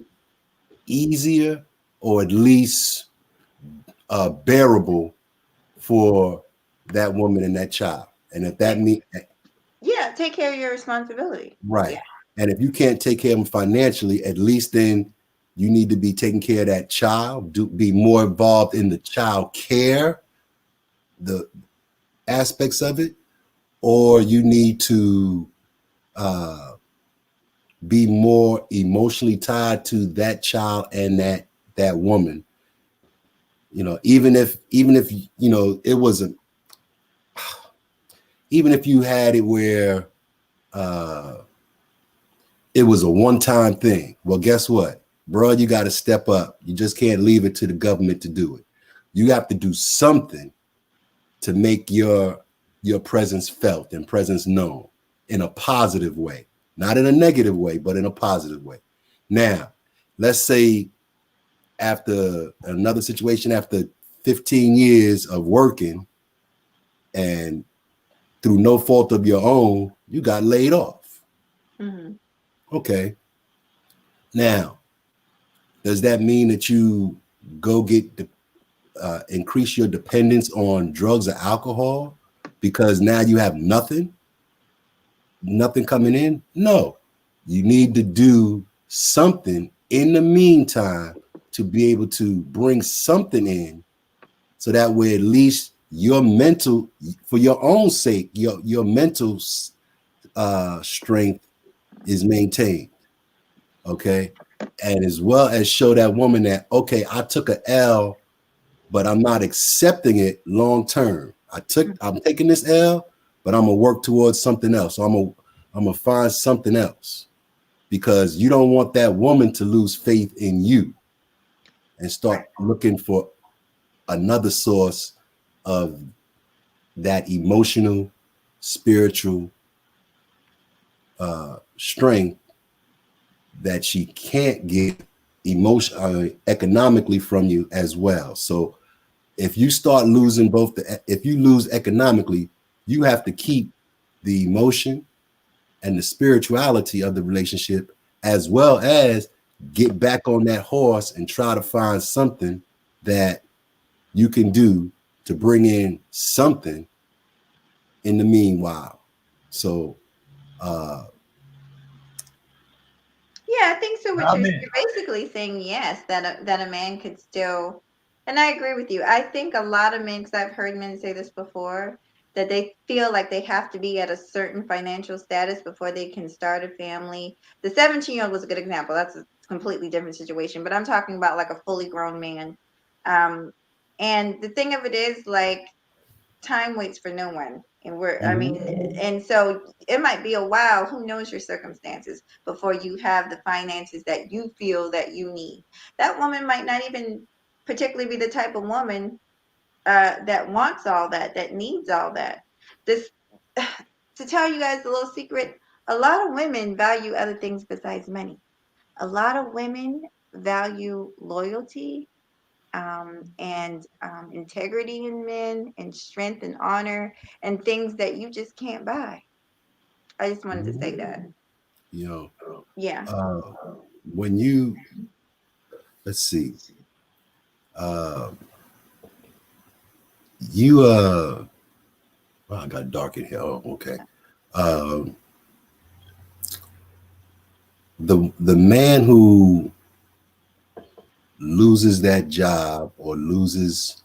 easier, or at least bearable for that woman and that child. And if that means Yeah, take care of your responsibility. right, Yeah. and if you can't take care of them financially, at least then you need to be taking care of that child, be more involved in the child care, the aspects of it, or you need to be more emotionally tied to that child and that woman. You know, even if you know it wasn't, even if you had it where it was a one-time thing. Well, guess what, bro? You got to step up. You just can't leave it to the government to do it. You have to do something to make your presence felt and presence known in a positive way, not in a negative way, but in a positive way. Now, let's say after another situation, after 15 years of working and through no fault of your own, you got laid off. Mm-hmm. Okay. Now, does that mean that you go get increase your dependence on drugs or alcohol because now you have nothing coming in? No, you need to do something in the meantime to be able to bring something in, so that way at least your mental, for your own sake, your mental strength is maintained. Okay. And as well as show that woman that, okay, I took a L, but I'm not accepting it long term. I'm taking this L, but I'm gonna work towards something else. So I'm gonna find something else, because you don't want that woman to lose faith in you and start looking for another source of that emotional, spiritual strength that she can't get economically from you as well. So if you start losing if you lose economically, you have to keep the emotion and the spirituality of the relationship, as well as get back on that horse and try to find something that you can do to bring in something in the meanwhile. So Yeah, I think so. What you're Amen. basically saying, yes, that a man could still, and I agree with you. I think a lot of men, because I've heard men say this before, that they feel like they have to be at a certain financial status before they can start a family. The 17-year-old was a good example. That's a completely different situation, but I'm talking about like a fully grown man. And the thing of it is, like, time waits for no one. And I mean, and so it might be a while, who knows your circumstances, before you have the finances that you feel that you need. That woman might not even particularly be the type of woman that wants all that needs all that. This, to tell you guys a little secret, a lot of women value other things besides money. A lot of women value loyalty, and integrity in men, and strength and honor, and things that you just can't buy. I just wanted to say that. you know, Yeah. when you, let's see, you oh, I got dark in here. Oh, okay. Um, the man who loses that job or loses,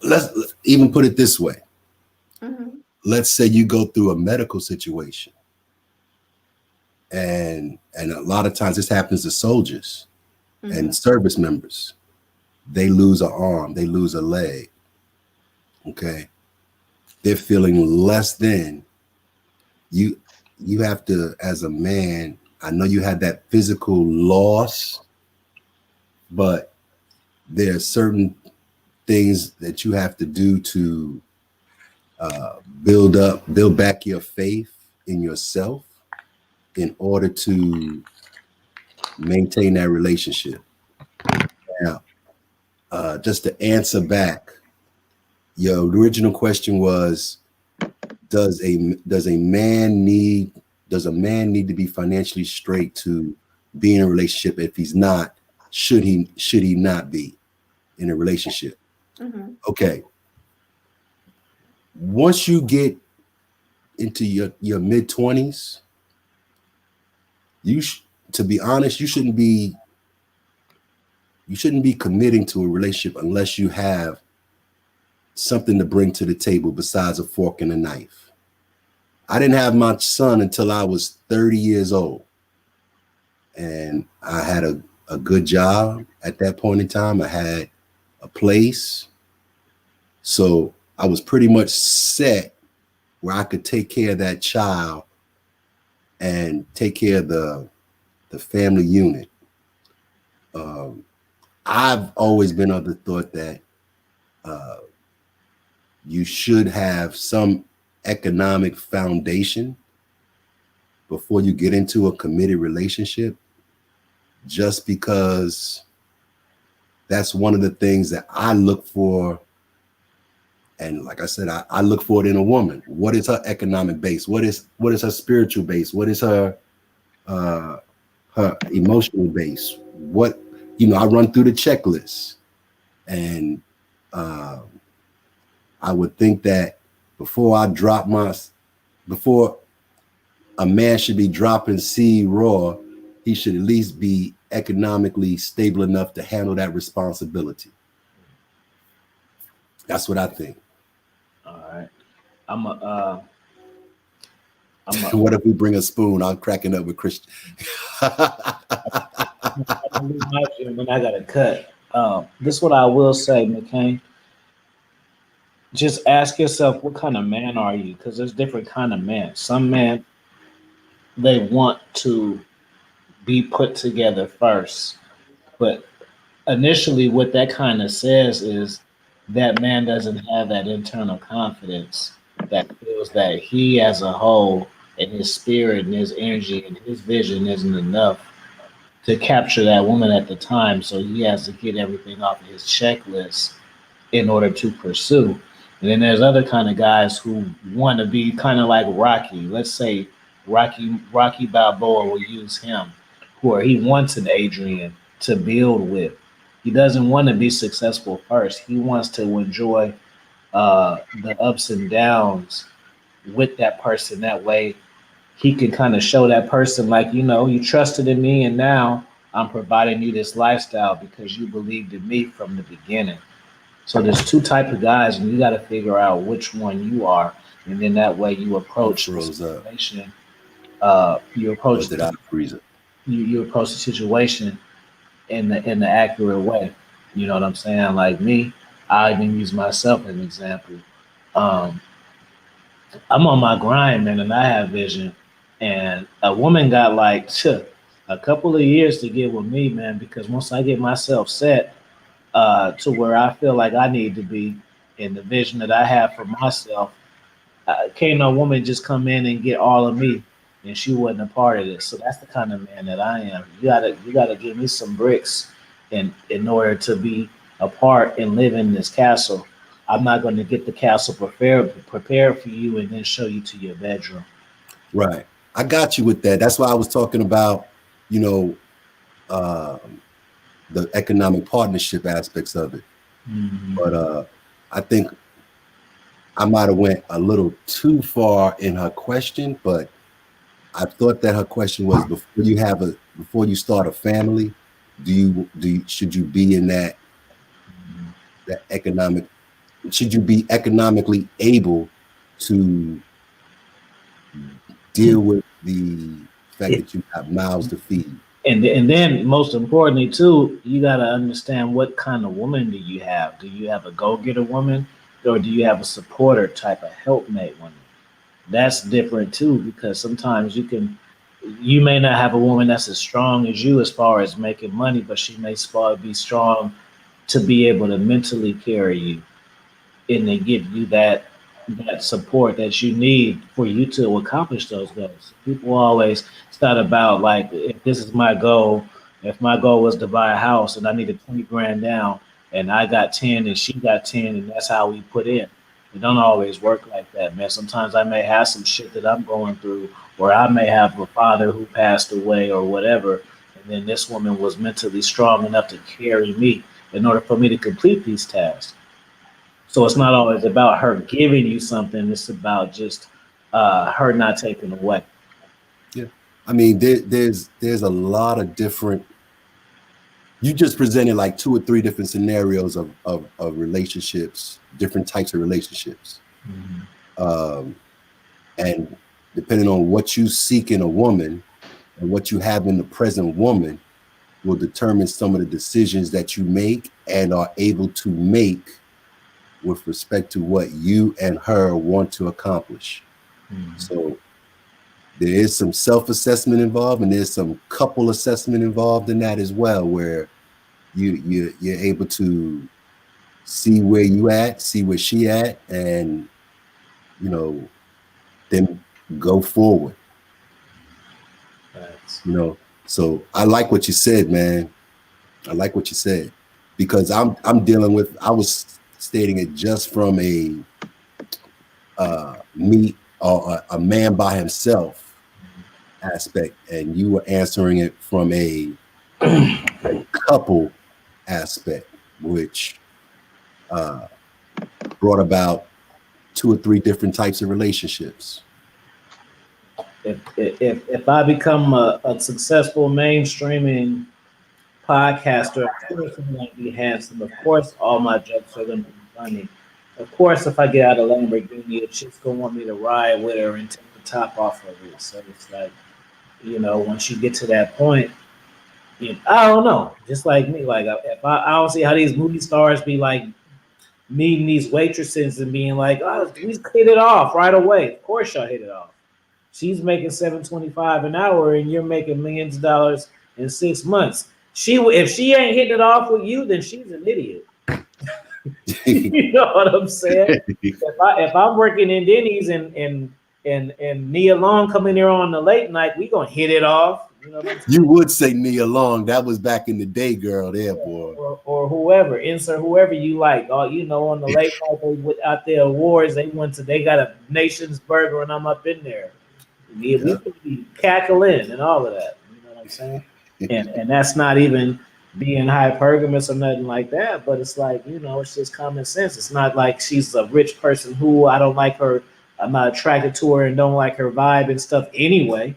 let's even put it this way. Mm-hmm. Let's say you go through a medical situation, and a lot of times this happens to soldiers Mm-hmm. and service members. They lose an arm, they lose a leg. Okay, they're feeling less than you. You have to, as a man, I know you had that physical loss, but there are certain things that you have to do to build back your faith in yourself in order to maintain that relationship. Now, just to answer back, your original question was, does a man need to be financially straight to be in a relationship? If he's not, should he not be in a relationship? Mm-hmm. Okay. Once you get into your mid-20s, to be honest, you shouldn't be committing to a relationship unless you have something to bring to the table besides a fork and a knife. I didn't have my son until I was 30 years old. And I had a good job at that point in time. I had a place. So I was pretty much set where I could take care of that child and take care of the family unit. I've always been of the thought that you should have some economic foundation before you get into a committed relationship, just because that's one of the things that I look for. And like I said, I look for it in a woman. What is her economic base? What is her spiritual base? What is her emotional base? What, I run through the checklist. And I would think that before a man should be dropping seed raw, he should at least be economically stable enough to handle that responsibility. That's what I think. All right. What if we bring a spoon? I'm cracking up with Christian. When I got to cut. This is what I will say, McCain. Just ask yourself, what kind of man are you? Because there's different kind of men. Some men, they want to be put together first. But initially, what that kind of says is that man doesn't have that internal confidence that feels that he as a whole and his spirit and his energy and his vision isn't enough to capture that woman at the time. So he has to get everything off of his checklist in order to pursue. And then there's other kind of guys who want to be kind of like Rocky. Let's say Rocky Balboa, will use him, where he wants an Adrian to build with. He doesn't want to be successful first. He wants to enjoy the ups and downs with that person. That way he can kind of show that person, like, you trusted in me, and now I'm providing you this lifestyle because you believed in me from the beginning. So there's two types of guys, and you got to figure out which one you are, and then that way you approach the situation. You approach you approach the situation in the accurate way. You know what I'm saying? Like me, I even use myself as an example. I'm on my grind, man, and I have vision. And a woman got like a couple of years to get with me, man, because once I get myself set to where I feel like I need to be in the vision that I have for myself, can't no woman just come in and get all of me, and she wasn't a part of this. So that's the kind of man that I am. You gotta give me some bricks in order to be a part and live in this castle. I'm not going to get the castle prepared for you and then show you to your bedroom. Right. I got you with that. That's why I was talking about, the economic partnership aspects of it. Mm-hmm. But I think I might have went a little too far in her question, but I thought that her question was, before you start a family, should you be in that economic, should you be economically able to deal with the fact that you have mouths to feed? And then most importantly too, you got to understand what kind of woman do you have? Do you have a go-getter woman, or do you have a supporter type of helpmate woman? That's different too, because sometimes you may not have a woman that's as strong as you as far as making money, but she may be strong to be able to mentally carry you and to give you that support that you need for you to accomplish those goals. People always start about like, if this is my goal, if my goal was to buy a house and I needed 20 grand down and I got 10 and she got 10 and that's how we put in. It don't always work like that, man. Sometimes I may have some shit that I'm going through, or I may have a father who passed away or whatever. And then this woman was mentally strong enough to carry me in order for me to complete these tasks. So it's not always about her giving you something. It's about just her not taking away. Yeah. I mean, there's a lot of different, you just presented like 2 or 3 different scenarios of relationships, different types of relationships. Mm-hmm. And depending on what you seek in a woman and what you have in the present woman, will determine some of the decisions that you make and are able to make with respect to what you and her want to accomplish. So there is some self-assessment involved, and there's some couple assessment involved in that as well, where you're able to see where you at, see where she at, and then go forward. So I like what you said, man. I like what you said, because I'm dealing with, I was stating it just from a me or a man by himself aspect, and you were answering it from a couple aspect, which brought about 2 or 3 different types of relationships. If I become a successful mainstreaming podcaster, of course I'm going to be handsome. Of course, all my jokes are going to be funny. Of course, if I get out of Lamborghini, the chick's going to want me to ride with her and take the top off of it. So it's like, once you get to that point, I don't know. Just like me, like if I don't see how these movie stars be like meeting these waitresses and being like, "Oh, we hit it off right away." Of course, y'all hit it off. She's making $7.25 an hour, and you're making millions of dollars in 6 months. If she ain't hitting it off with you, then she's an idiot. You know what I'm saying? If I'm working in Denny's and Nia Long come in here on the late night, we gonna hit it off. You know what I'm saying? You would say Nia Long. That was back in the day, girl. There, boy. Or whoever, insert whoever you like. Or on the late night they went out their awards. They got a Nation's Burger, and I'm up in there. We could be cackling and all of that. You know what I'm saying? and that's not even being hypergamous or nothing like that. But it's like, it's just common sense. It's not like she's a rich person who I don't like her. I'm not attracted to her and don't like her vibe and stuff anyway.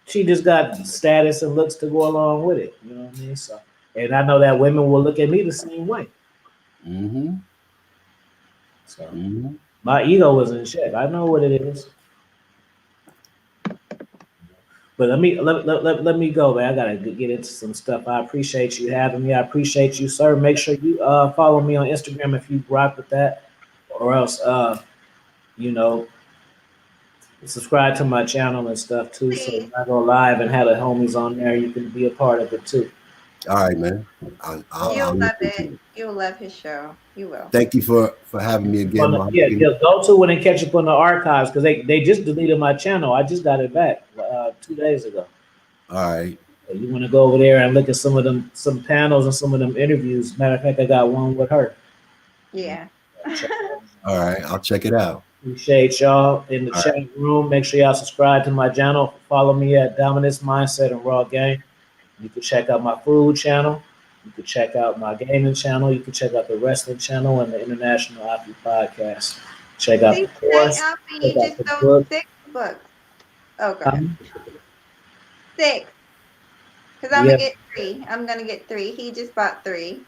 She just got status and looks to go along with it. You know what I mean? So, and I know that women will look at me the same way. Mm-hmm. So my ego was in check. I know what it is. But let me go, man. I gotta get into some stuff. I appreciate you having me. I appreciate you, sir. Make sure you follow me on Instagram if you rock with that, or else subscribe to my channel and stuff too. So when I go live and have the homies on there, you can be a part of it too. All right, man. You'll love it. You'll love his show. You will. Thank you for having me again. Just go to it and catch up on the archives, because they just deleted my channel. I just got it back 2 days ago. All right. So you want to go over there and look at some panels and some of them interviews. Matter of fact, I got one with her. Yeah. All right, I'll check it out. Appreciate y'all in the chat room. Make sure y'all subscribe to my channel. Follow me at Dominance Mindset and Raw Game. You can check out my food channel. You can check out my gaming channel. You can check out the wrestling channel and the International Afi podcast. Check out the course. You just sold 6 books. Okay. 6. Because I'm going to get 3. I'm going to get 3. He just bought 3.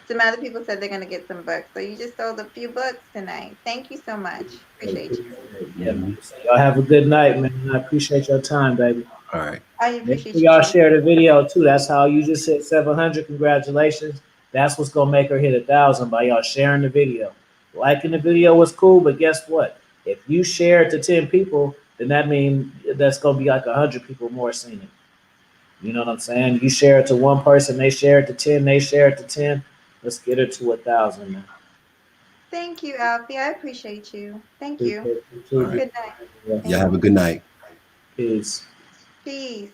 Some other people said they're going to get some books. So you just sold a few books tonight. Thank you so much. Appreciate you. Yeah, y'all have a good night, man. I appreciate your time, baby. All right. I appreciate you. Y'all share the video too. That's how you just hit 700. Congratulations. That's what's going to make her hit 1,000 by y'all sharing the video. Liking the video was cool, but guess what? If you share it to 10 people, then that means that's going to be like 100 people more seeing it. You know what I'm saying? You share it to one person, they share it to 10, they share it to 10. Let's get her to 1,000 now. Thank you, Alfie. I appreciate you. Thank you. Right. Good night. Yeah, have a good night. Peace. Peace.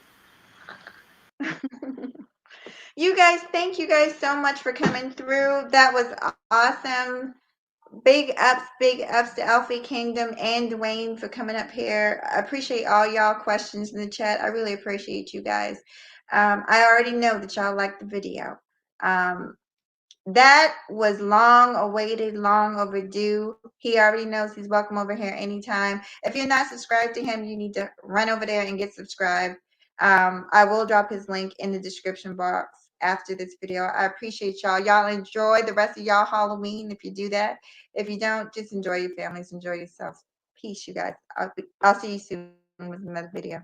You guys, thank you guys so much for coming through. That was awesome. Big ups to Afi Kingdom and Dwayne for coming up here. I appreciate all y'all questions in the chat. I really appreciate you guys. I already know that y'all like the video. That was long awaited, long overdue. He already knows he's welcome over here anytime. If you're not subscribed to him, you need to run over there and get subscribed. I will drop his link in the description box after this video. I appreciate y'all. Y'all enjoy the rest of y'all Halloween if you do that. If you don't, just enjoy your families, enjoy yourself. Peace, you guys. I'll see you soon with another video.